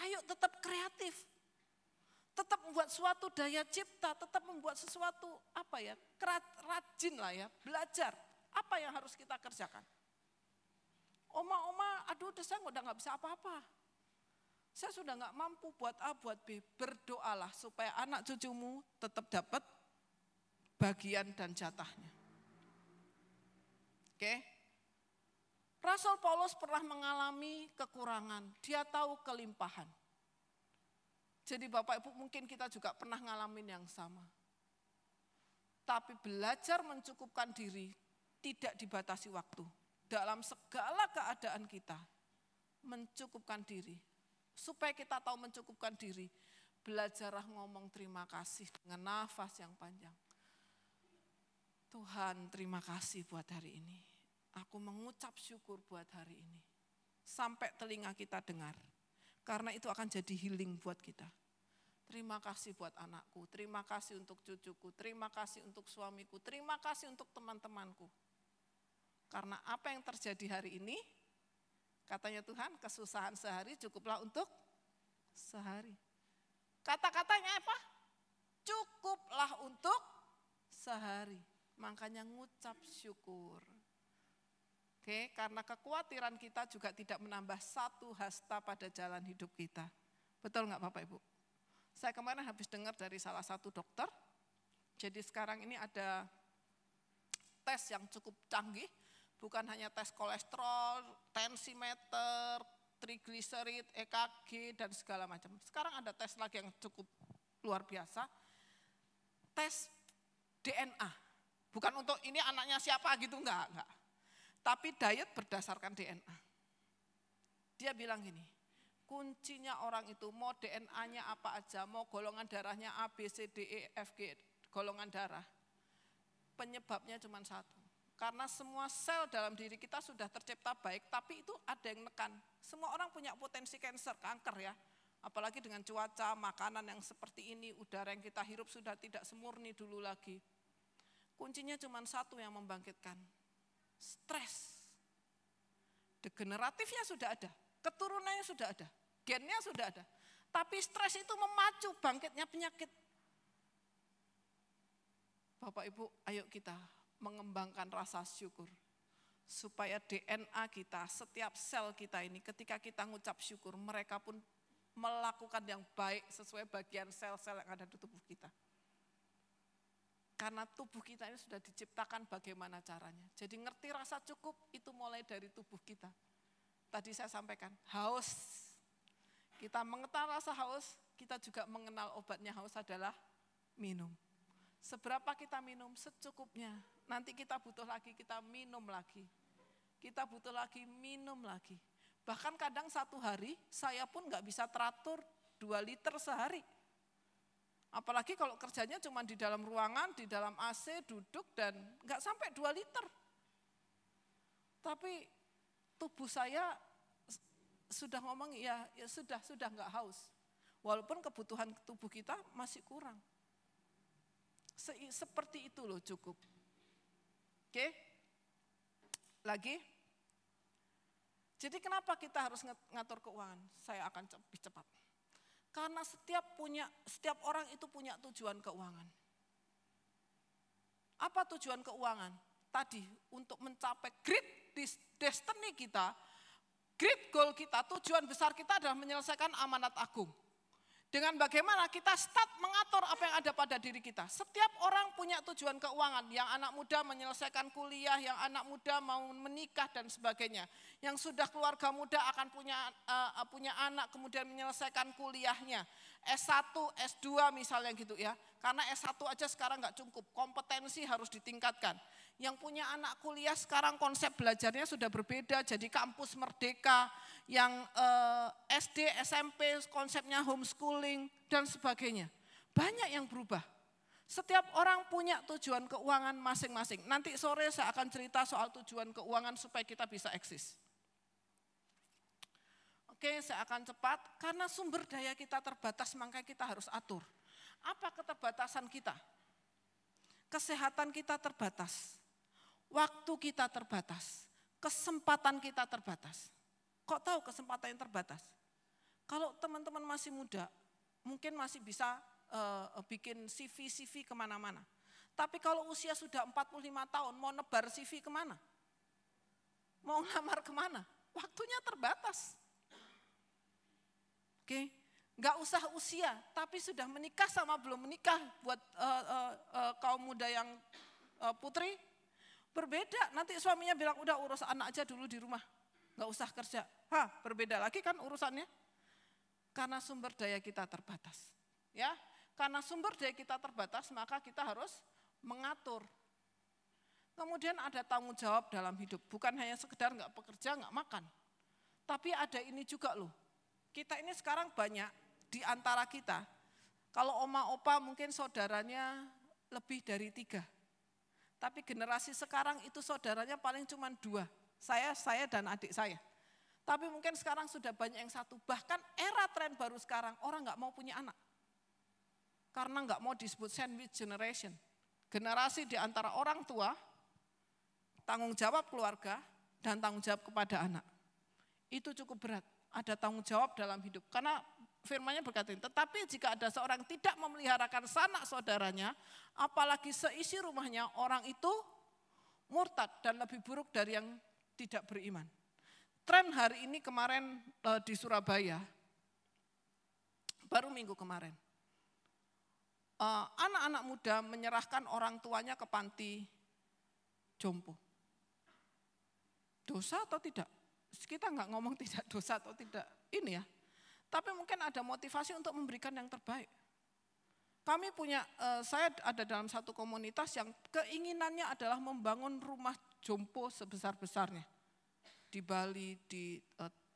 ayo tetap kreatif. Tetap membuat suatu daya cipta, tetap membuat sesuatu rajin lah ya, belajar. Apa yang harus kita kerjakan? Oma, aduh saya udah gak bisa apa-apa. Saya sudah gak mampu buat A, buat B. Berdoalah supaya anak cucumu tetap dapat bagian dan jatahnya. Oke? Rasul Paulus pernah mengalami kekurangan, dia tahu kelimpahan. Jadi Bapak Ibu mungkin kita juga pernah ngalamin yang sama. Tapi belajar mencukupkan diri tidak dibatasi waktu. Dalam segala keadaan kita, mencukupkan diri. Supaya kita tahu mencukupkan diri, belajarlah ngomong terima kasih dengan nafas yang panjang. Tuhan terima kasih buat hari ini. Aku mengucap syukur buat hari ini. Sampai telinga kita dengar. Karena itu akan jadi healing buat kita. Terima kasih buat anakku, terima kasih untuk cucuku, terima kasih untuk suamiku, terima kasih untuk teman-temanku. Karena apa yang terjadi hari ini, katanya Tuhan, kesusahan sehari cukuplah untuk sehari. Kata-katanya apa? Cukuplah untuk sehari. Makanya ngucap syukur. Oke, karena kekhawatiran kita juga tidak menambah satu hasta pada jalan hidup kita. Betul nggak Bapak Ibu? Saya kemarin habis dengar dari salah satu dokter. Jadi sekarang ini ada tes yang cukup canggih. Bukan hanya tes kolesterol, tensimeter, trigliserid, EKG, dan segala macam. Sekarang ada tes lagi yang cukup luar biasa. Tes DNA. Bukan untuk ini anaknya siapa gitu, enggak. Tapi diet berdasarkan DNA. Dia bilang gini, kuncinya orang itu mau DNA-nya apa aja, mau golongan darahnya A, B, C, D, E, F, G, golongan darah. Penyebabnya cuma satu. Karena semua sel dalam diri kita sudah tercipta baik, tapi itu ada yang nekan. Semua orang punya potensi kanker ya. Apalagi dengan cuaca, makanan yang seperti ini, udara yang kita hirup sudah tidak semurni dulu lagi. Kuncinya cuma satu yang membangkitkan, stres. Degeneratifnya sudah ada, keturunannya sudah ada, gennya sudah ada. Tapi stres itu memacu bangkitnya penyakit. Bapak Ibu, ayo kita mengembangkan rasa syukur. Supaya DNA kita, setiap sel kita ini ketika kita ngucap syukur, mereka pun melakukan yang baik sesuai bagian sel-sel yang ada di tubuh kita. Karena tubuh kita ini sudah diciptakan bagaimana caranya. Jadi ngerti rasa cukup itu mulai dari tubuh kita. Tadi saya sampaikan, haus. Kita mengetahui rasa haus, kita juga mengenal obatnya haus adalah minum. Seberapa kita minum? Secukupnya. Nanti kita butuh lagi, kita minum lagi. Kita butuh lagi, minum lagi. Bahkan kadang satu hari saya pun gak bisa teratur 2 liter sehari. Apalagi kalau kerjanya cuma di dalam ruangan, di dalam AC, duduk dan nggak sampai 2 liter. Tapi tubuh saya sudah ngomong ya sudah nggak haus. Walaupun kebutuhan tubuh kita masih kurang. Seperti itu loh cukup. Oke? Lagi? Jadi kenapa kita harus ngatur keuangan? Saya akan lebih cepat. Karena setiap orang itu punya tujuan keuangan. Apa tujuan keuangan? Tadi untuk mencapai great destiny kita, great goal kita, tujuan besar kita adalah menyelesaikan amanat agung. Dengan bagaimana kita start mengatur apa yang ada pada diri kita. Setiap orang punya tujuan keuangan. Yang anak muda menyelesaikan kuliah, yang anak muda mau menikah dan sebagainya. Yang sudah keluarga muda akan punya anak kemudian menyelesaikan kuliahnya. S1, S2 misalnya gitu ya. Karena S1 aja sekarang nggak cukup, kompetensi harus ditingkatkan. Yang punya anak kuliah sekarang konsep belajarnya sudah berbeda, jadi kampus merdeka. Yang SD, SMP konsepnya homeschooling dan sebagainya. Banyak yang berubah. Setiap orang punya tujuan keuangan masing-masing. Nanti sore saya akan cerita soal tujuan keuangan supaya kita bisa eksis. Oke, saya akan cepat. Karena sumber daya kita terbatas, makanya kita harus atur. Apa keterbatasan kita? Kesehatan kita terbatas. Waktu kita terbatas. Kesempatan kita terbatas. Kok tahu kesempatan yang terbatas? Kalau teman-teman masih muda, mungkin masih bisa bikin CV kemana-mana. Tapi kalau usia sudah 45 tahun, mau nebar CV kemana? Mau ngelamar kemana? Waktunya terbatas. Oke, nggak usah usia, tapi sudah menikah sama belum menikah buat kaum muda yang putri, berbeda. Nanti suaminya bilang, udah urus anak aja dulu di rumah. Nggak usah kerja. Berbeda lagi kan urusannya. Karena sumber daya kita terbatas. Ya, karena sumber daya kita terbatas, maka kita harus mengatur. Kemudian ada tanggung jawab dalam hidup. Bukan hanya sekedar nggak bekerja, nggak makan. Tapi ada ini juga loh. Kita ini sekarang banyak di antara kita. Kalau oma opa mungkin saudaranya lebih dari 3. Tapi generasi sekarang itu saudaranya paling cuma 2. Saya dan adik saya. Tapi mungkin sekarang sudah banyak yang 1. Bahkan era tren baru sekarang, orang nggak mau punya anak. Karena nggak mau disebut sandwich generation. Generasi di antara orang tua, tanggung jawab keluarga, dan tanggung jawab kepada anak. Itu cukup berat, ada tanggung jawab dalam hidup. Karena firman-Nya berkata, tetapi jika ada seorang tidak memeliharakan sanak saudaranya, apalagi seisi rumahnya, orang itu murtad dan lebih buruk dari yang tidak beriman. Tren hari ini kemarin di Surabaya, baru minggu kemarin, anak-anak muda menyerahkan orang tuanya ke panti jompo. Dosa atau tidak? Kita nggak ngomong tidak dosa atau tidak ini ya. Tapi mungkin ada motivasi untuk memberikan yang terbaik. Kami punya, saya ada dalam satu komunitas yang keinginannya adalah membangun rumah jompo sebesar-besarnya. Di Bali, di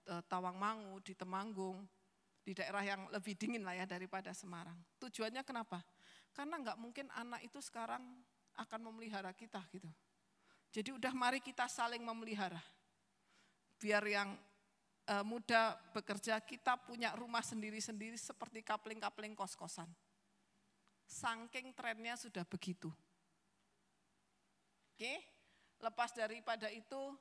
Tawangmangu, di Temanggung, di daerah yang lebih dingin lah ya daripada Semarang. Tujuannya kenapa? Karena nggak mungkin anak itu sekarang akan memelihara kita gitu. Jadi udah mari kita saling memelihara. Biar yang muda bekerja, kita punya rumah sendiri-sendiri seperti kapling-kapling kos-kosan. Saking trennya sudah begitu. Oke, lepas daripada itu,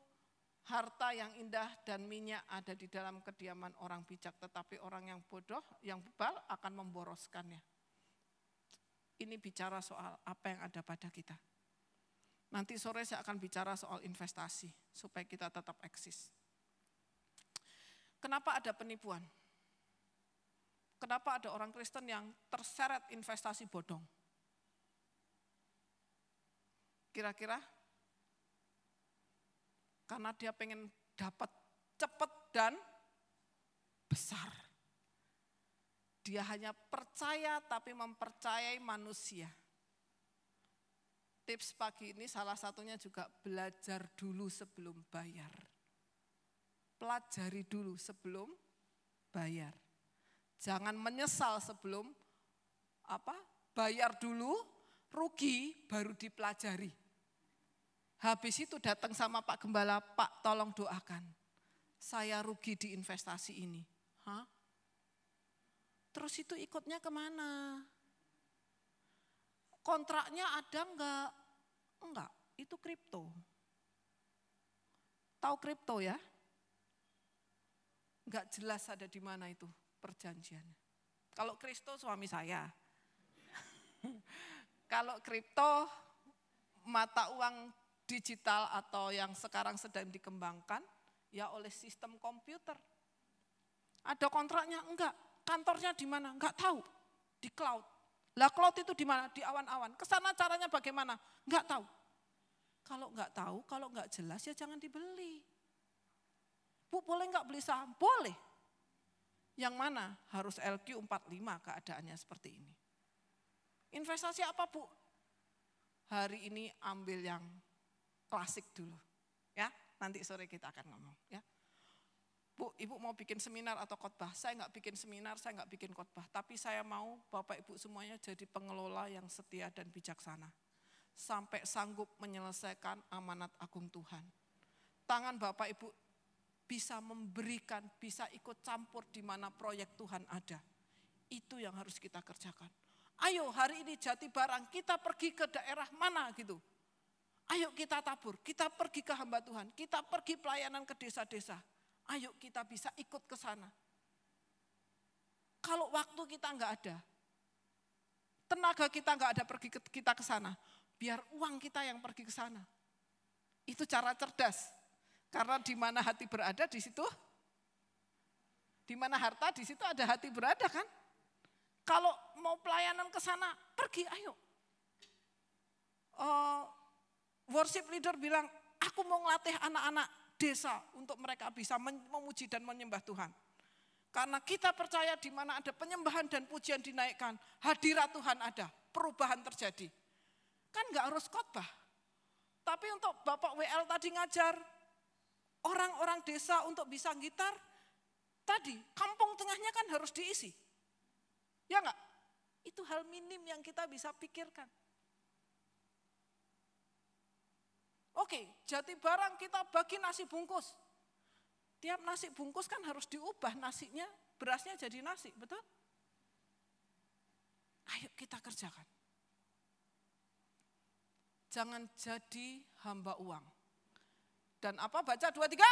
harta yang indah dan minyak ada di dalam kediaman orang bijak, tetapi orang yang bodoh, yang bebal akan memboroskannya. Ini bicara soal apa yang ada pada kita. Nanti sore saya akan bicara soal investasi, supaya kita tetap eksis. Kenapa ada penipuan? Kenapa ada orang Kristen yang terseret investasi bodong? Kira-kira? Karena dia pengen dapat cepat dan besar. Dia hanya percaya tapi mempercayai manusia. Tips pagi ini salah satunya juga belajar dulu sebelum bayar. Pelajari dulu sebelum bayar. Jangan menyesal sebelum bayar dulu, rugi baru dipelajari. Habis itu datang sama Pak Gembala, Pak tolong doakan. Saya rugi di investasi ini. Hah? Terus itu ikutnya kemana? Kontraknya ada enggak? Enggak, itu kripto. Tahu kripto ya? Enggak jelas ada di mana itu perjanjiannya. Kalau Kristo suami saya. Kalau kripto mata uang digital atau yang sekarang sedang dikembangkan ya oleh sistem komputer. Ada kontraknya? Enggak. Kantornya di mana? Enggak tahu. Di cloud. Lah cloud itu di mana? Di awan-awan. Kesana caranya bagaimana? Enggak tahu. Kalau enggak tahu, kalau enggak jelas ya jangan dibeli. Bu boleh enggak beli saham? Boleh. Yang mana? Harus LQ45 keadaannya seperti ini. Investasi apa Bu? Hari ini ambil yang klasik dulu. Ya, nanti sore kita akan ngomong. Ya. Bu, Ibu mau bikin seminar atau khotbah? Saya enggak bikin seminar, saya enggak bikin khotbah. Tapi saya mau Bapak Ibu semuanya jadi pengelola yang setia dan bijaksana. Sampai sanggup menyelesaikan amanat agung Tuhan. Tangan Bapak Ibu bisa memberikan, bisa ikut campur di mana proyek Tuhan ada. Itu yang harus kita kerjakan. Ayo hari ini Jati Barang kita pergi ke daerah mana gitu. Ayo kita tabur, kita pergi ke hamba Tuhan, kita pergi pelayanan ke desa-desa. Ayo kita bisa ikut ke sana. Kalau waktu kita enggak ada, tenaga kita enggak ada pergi kita ke sana, biar uang kita yang pergi ke sana. Itu cara cerdas. Karena di mana hati berada di situ, di mana harta di situ ada hati berada kan. Kalau mau pelayanan ke sana, pergi ayo. Worship leader bilang, aku mau ngelatih anak-anak desa untuk mereka bisa memuji dan menyembah Tuhan. Karena kita percaya di mana ada penyembahan dan pujian dinaikkan, hadirat Tuhan ada, perubahan terjadi. Kan enggak harus khotbah. Tapi untuk Bapak WL tadi ngajar, orang-orang desa untuk bisa gitar, tadi kampung tengahnya kan harus diisi. Ya enggak? Itu hal minim yang kita bisa pikirkan. Oke, Jati Barang kita bagi nasi bungkus. Tiap nasi bungkus kan harus diubah nasinya, berasnya jadi nasi, betul? Ayo kita kerjakan. Jangan jadi hamba uang. Dan apa? Baca 2, 3.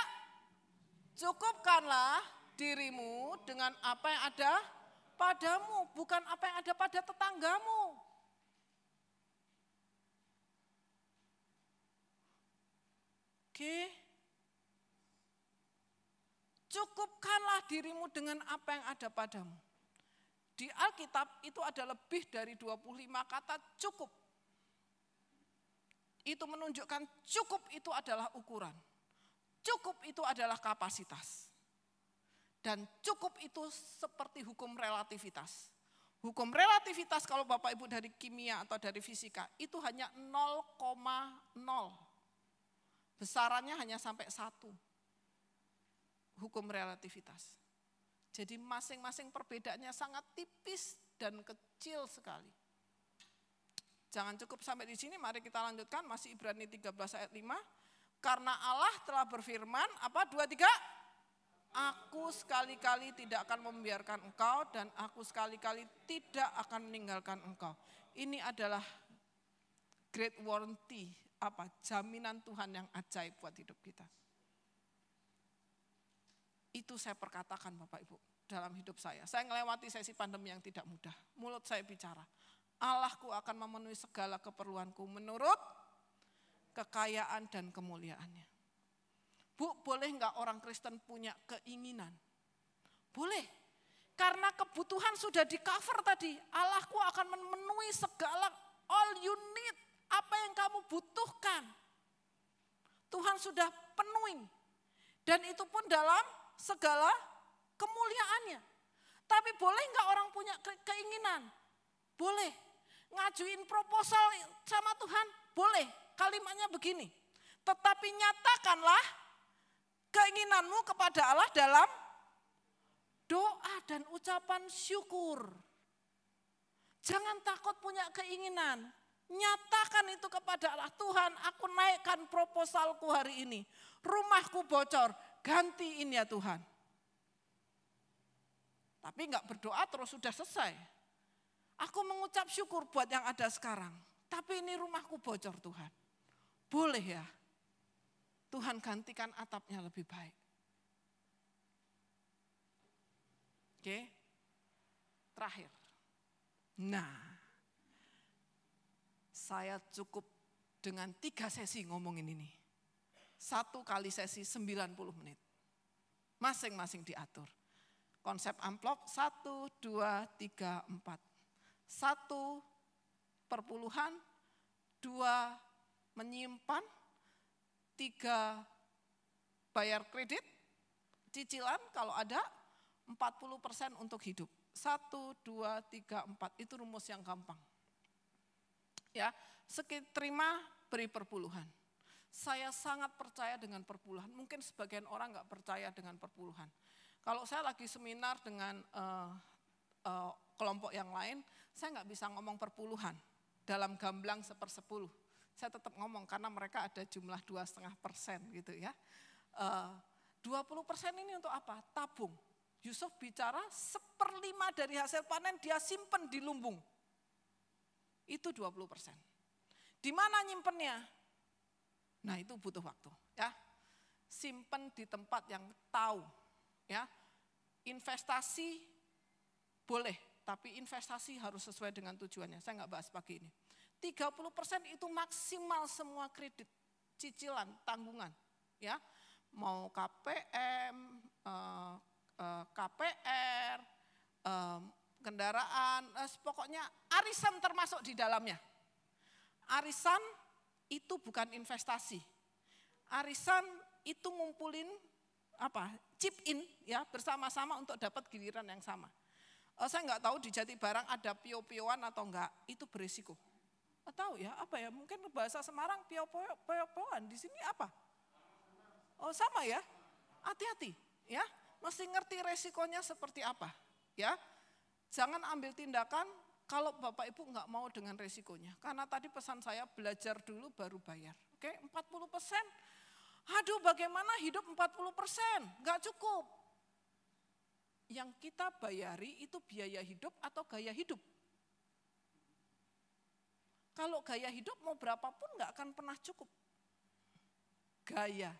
Cukupkanlah dirimu dengan apa yang ada padamu, bukan apa yang ada pada tetanggamu. Oke. Cukupkanlah dirimu dengan apa yang ada padamu. Di Alkitab itu ada lebih dari 25 kata cukup. Itu menunjukkan cukup itu adalah ukuran. Cukup itu adalah kapasitas. Dan cukup itu seperti hukum relativitas. Hukum relativitas kalau Bapak Ibu dari kimia atau dari fisika itu hanya 0,0. Besarannya hanya sampai 1. Hukum relativitas. Jadi masing-masing perbedaannya sangat tipis dan kecil sekali. Jangan cukup sampai di sini, mari kita lanjutkan. Masih Ibrani 13 ayat 5. Karena Allah telah berfirman, apa 2, 3? Aku sekali-kali tidak akan membiarkan engkau dan aku sekali-kali tidak akan meninggalkan engkau. Ini adalah great warranty, jaminan Tuhan yang ajaib buat hidup kita. Itu saya perkatakan Bapak Ibu dalam hidup saya. Saya melewati sesi pandemi yang tidak mudah. Mulut saya bicara, Allahku akan memenuhi segala keperluanku menurut kekayaan dan kemuliaannya. Bu, boleh enggak orang Kristen punya keinginan? Boleh. Karena kebutuhan sudah di cover tadi. Allahku akan memenuhi segala all you need. Apa yang kamu butuhkan. Tuhan sudah penuhi. Dan itu pun dalam segala kemuliaannya. Tapi boleh enggak orang punya keinginan? Boleh. Ngajuin proposal sama Tuhan? Boleh. Kalimatnya begini. Tetapi nyatakanlah keinginanmu kepada Allah dalam doa dan ucapan syukur. Jangan takut punya keinginan. Nyatakan itu kepada Allah. Tuhan, aku naikkan proposalku hari ini. Rumahku bocor, gantiin ya Tuhan. Tapi enggak berdoa terus sudah selesai. Aku mengucap syukur buat yang ada sekarang. Tapi ini rumahku bocor Tuhan. Boleh ya. Tuhan gantikan atapnya lebih baik. Oke. Terakhir. Nah, saya cukup dengan 3 sesi ngomongin ini. 1 kali sesi 90 menit. Masing-masing diatur. Konsep amplop 1, 2, 3, 4. 1 perpuluhan, 2 menyimpan, 3 bayar kredit, cicilan kalau ada, 40% untuk hidup. 1, 2, 3, 4 itu rumus yang gampang. Ya, terima beri perpuluhan. Saya sangat percaya dengan perpuluhan. Mungkin sebagian orang nggak percaya dengan perpuluhan. Kalau saya lagi seminar dengan kelompok yang lain, saya nggak bisa ngomong perpuluhan dalam gamblang 1/10. Saya tetap ngomong karena mereka ada jumlah 2,5% gitu ya. 20% ini untuk apa? Tabung. Yusuf bicara 1/5 dari hasil panen dia simpen di lumbung. Itu 20%. Di mana nyimpennya? Nah itu butuh waktu ya. Simpen di tempat yang tahu ya. Investasi boleh, tapi investasi harus sesuai dengan tujuannya. Saya nggak bahas pagi ini. 30% itu maksimal semua kredit, cicilan, tanggungan ya. Mau KPM, KPR, kendaraan, pokoknya arisan termasuk di dalamnya. Arisan itu bukan investasi. Arisan itu ngumpulin chip in ya bersama-sama untuk dapat giliran yang sama. Saya nggak tahu di Jati Barang ada pio-pioan atau enggak, itu berisiko. Tahu ya apa ya? Mungkin bahasa Semarang pio-pioan di sini apa? Oh sama ya, hati-hati ya. Mesti ngerti resikonya seperti apa, ya. Jangan ambil tindakan kalau Bapak Ibu nggak mau dengan resikonya. Karena tadi pesan saya belajar dulu baru bayar. Oke, 40%. Aduh bagaimana hidup 40%? Nggak cukup. Yang kita bayari itu biaya hidup atau gaya hidup. Kalau gaya hidup mau berapapun nggak akan pernah cukup. Gaya.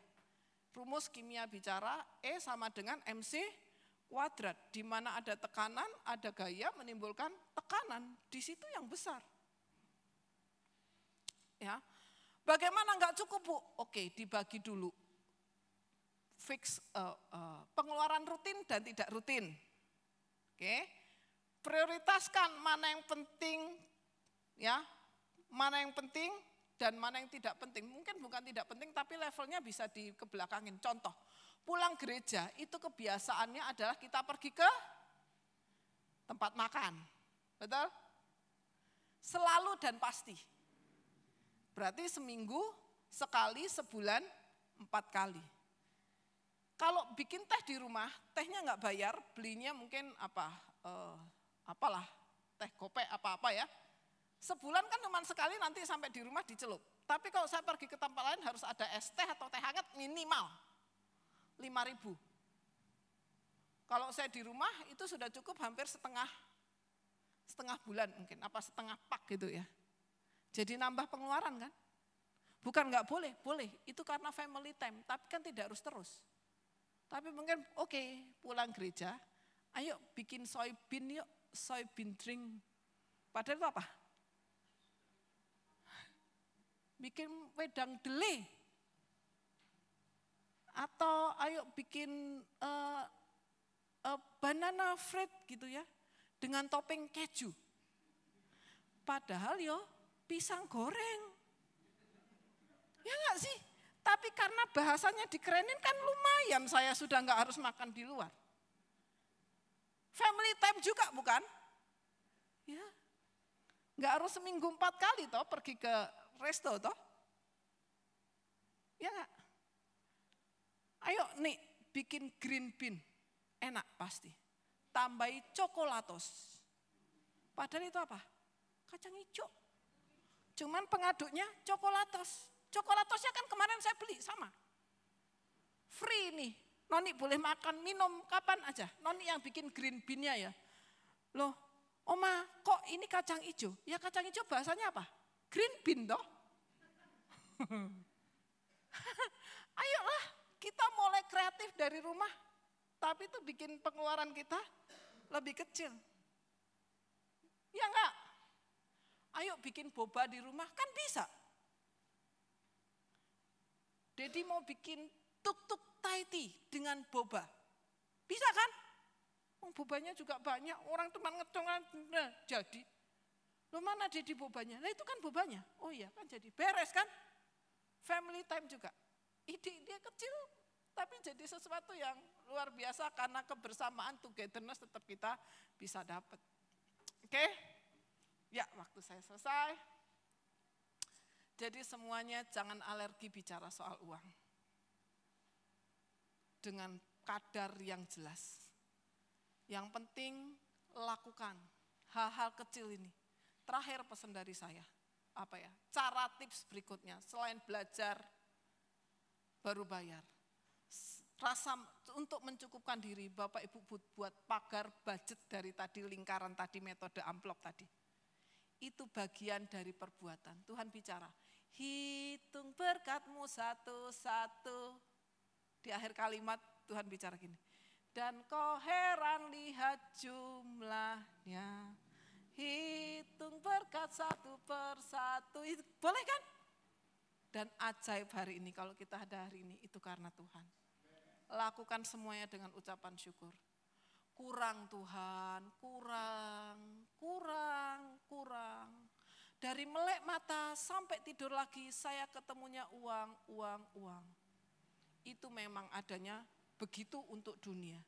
Rumus kimia bicara E sama dengan MC kuadrat. Di mana ada tekanan, ada gaya menimbulkan tekanan. Di situ yang besar. Ya, bagaimana nggak cukup Bu? Oke, dibagi dulu. Fix pengeluaran rutin dan tidak rutin. Oke, prioritaskan mana yang penting, ya, mana yang penting. Dan mana yang tidak penting, mungkin bukan tidak penting tapi levelnya bisa dikebelakangin. Contoh, pulang gereja itu kebiasaannya adalah kita pergi ke tempat makan. Betul? Selalu dan pasti. Berarti seminggu sekali, sebulan 4 kali. Kalau bikin teh di rumah, tehnya nggak bayar, belinya mungkin apalah, teh gopek apa-apa ya. Sebulan kan cuma sekali nanti sampai di rumah dicelup. Tapi kalau saya pergi ke tempat lain harus ada es teh atau teh hangat minimal 5.000. Kalau saya di rumah itu sudah cukup hampir setengah bulan mungkin, setengah pak gitu ya. Jadi nambah pengeluaran kan. Bukan nggak boleh, boleh. Itu karena family time, tapi kan tidak harus terus. Tapi mungkin oke, pulang gereja, ayo bikin soybean yuk, soybean drink. Padahal itu apa? Bikin wedang dele. Atau ayo bikin banana bread gitu ya. Dengan topping keju. Padahal yo pisang goreng. Ya enggak sih? Tapi karena bahasanya dikerenin kan lumayan saya sudah enggak harus makan di luar. Family time juga bukan? Ya. Enggak harus seminggu 4 kali toh pergi ke resto toh? Ya enggak? Ayo nih bikin green bean, enak pasti. Tambahi coklatos. Padahal itu apa? kacang hijau. Cuman pengaduknya coklatos. Coklatos kan kemarin saya beli sama. Free nih. Noni boleh makan, minum kapan aja. Noni yang bikin green bean-nya ya. Loh, Oma kok ini kacang hijau? Ya kacang hijau bahasanya apa? Green bean toh. Ayolah kita mulai kreatif dari rumah. Tapi itu bikin pengeluaran kita lebih kecil. Ya enggak? Ayo bikin boba di rumah, kan bisa. Dedi mau bikin tuk-tuk Thai tea dengan boba. Bisa kan? Bobanya juga banyak, orang teman ngecong nah, jadi. Loh mana Dedi bobanya? Nah itu kan bobanya. Oh iya kan jadi beres kan? Family time juga. Ide dia kecil tapi jadi sesuatu yang luar biasa karena kebersamaan togetherness tetap kita bisa dapat. Oke? Ya waktu saya selesai. Jadi semuanya jangan alergi bicara soal uang. Dengan kadar yang jelas. Yang penting lakukan hal-hal kecil ini. Terakhir pesan dari saya. Apa ya? Cara tips berikutnya. Selain belajar, baru bayar. Rasa untuk mencukupkan diri, Bapak Ibu buat pagar budget dari tadi, lingkaran tadi, metode amplop tadi. Itu bagian dari perbuatan. Tuhan bicara, hitung berkatmu satu-satu. Di akhir kalimat Tuhan bicara gini, dan kau heran lihat jumlahnya. Hitung berkat satu persatu. Boleh kan? Dan ajaib hari ini, kalau kita ada hari ini, itu karena Tuhan. Lakukan semuanya dengan ucapan syukur. Kurang Tuhan, kurang. Dari melek mata sampai tidur lagi, saya ketemunya uang. Itu memang adanya begitu untuk dunia.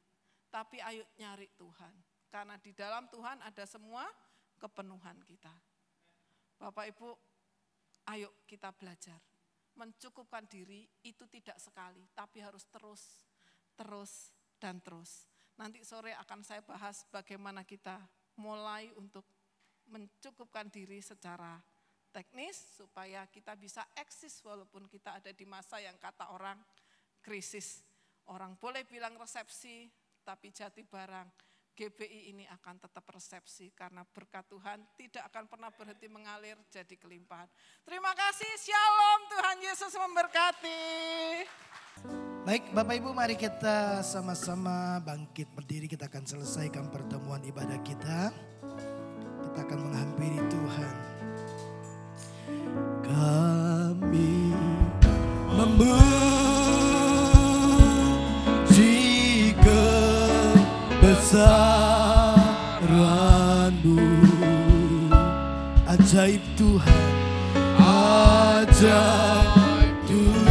Tapi ayo nyari Tuhan. Karena di dalam Tuhan ada semua kepenuhan kita. Bapak Ibu, ayo kita belajar. Mencukupkan diri itu tidak sekali, tapi harus terus. Nanti sore akan saya bahas bagaimana kita mulai untuk mencukupkan diri secara teknis supaya kita bisa eksis walaupun kita ada di masa yang kata orang krisis. Orang boleh bilang resepsi, tapi jati barang GBI ini akan tetap resepsi karena berkat Tuhan tidak akan pernah berhenti mengalir jadi kelimpahan. Terima kasih, shalom, Tuhan Yesus memberkati. Baik Bapak Ibu, mari kita sama-sama bangkit berdiri, kita akan selesaikan pertemuan ibadah kita. Kita akan menghampiri Tuhan. Kami memuji kebesaran-Mu, ajaib Tuhan, ajaib Tuhan.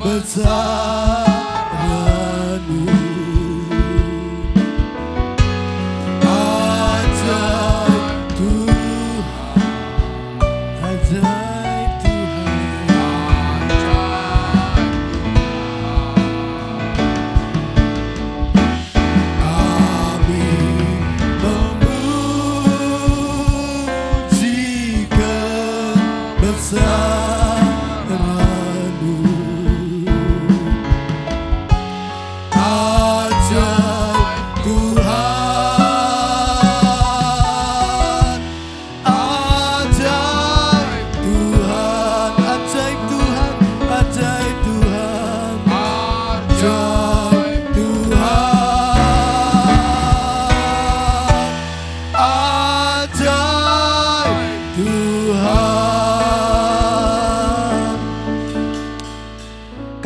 Besaran-Mu.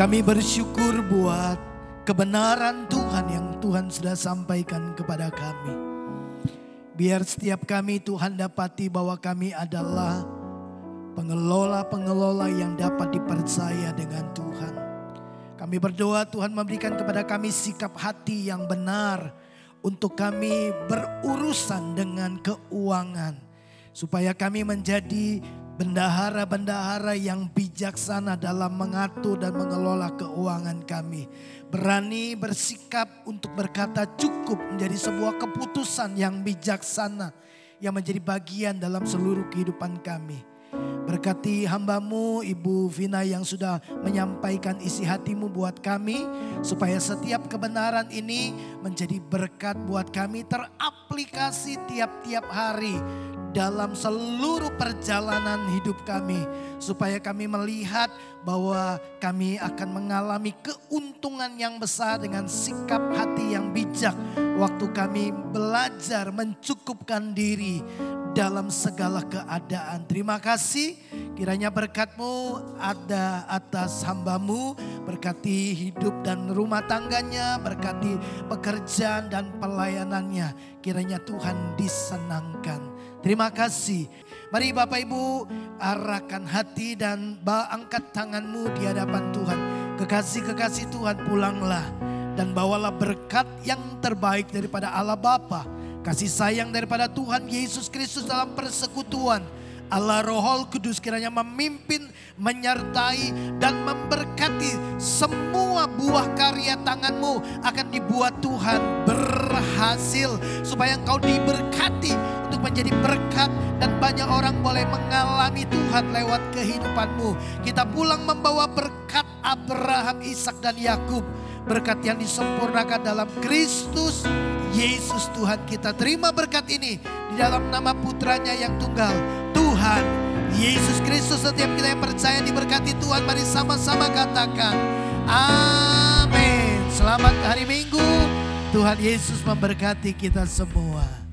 Kami bersyukur buat kebenaran Tuhan yang Tuhan sudah sampaikan kepada kami. Biar setiap kami Tuhan dapati bahwa kami adalah pengelola-pengelola yang dapat dipercaya dengan Tuhan. Kami berdoa Tuhan memberikan kepada kami sikap hati yang benar untuk kami berurusan dengan keuangan. Supaya kami menjadi bendahara-bendahara yang bijaksana dalam mengatur dan mengelola keuangan kami. Berani bersikap untuk berkata cukup menjadi sebuah keputusan yang bijaksana yang menjadi bagian dalam seluruh kehidupan kami. Berkati hamba-Mu Ibu Vina yang sudah menyampaikan isi hati-Mu buat kami. Supaya setiap kebenaran ini menjadi berkat buat kami teraplikasi tiap-tiap hari dalam seluruh perjalanan hidup kami. Supaya kami melihat bahwa kami akan mengalami keuntungan yang besar dengan sikap hati yang bijak. Waktu kami belajar mencukupkan diri dalam segala keadaan. Terima kasih kiranya berkat-Mu ada atas hamba-Mu. Berkati hidup dan rumah tangganya, berkati pekerjaan dan pelayanannya. Kiranya Tuhan disenangkan. Terima kasih. Mari Bapak Ibu arahkan hati dan angkat tanganmu di hadapan Tuhan. Kekasih-kekasih Tuhan pulanglah dan bawalah berkat yang terbaik daripada Allah Bapa. Kasih sayang daripada Tuhan Yesus Kristus dalam persekutuan. Allah Roh Kudus kiranya memimpin, menyertai dan memberkati semua buah karya tanganmu akan dibuat Tuhan berhasil. Supaya engkau diberkati untuk menjadi berkat dan banyak orang boleh mengalami Tuhan lewat kehidupanmu. Kita pulang membawa berkat Abraham, Ishak dan Yakub. Berkat yang disempurnakan dalam Kristus Yesus Tuhan kita. Terima berkat ini di dalam nama putranya yang tunggal, Tuhan Yesus Kristus. Setiap kita yang percaya diberkati Tuhan, mari sama-sama katakan amin. Selamat hari Minggu. Tuhan Yesus memberkati kita semua.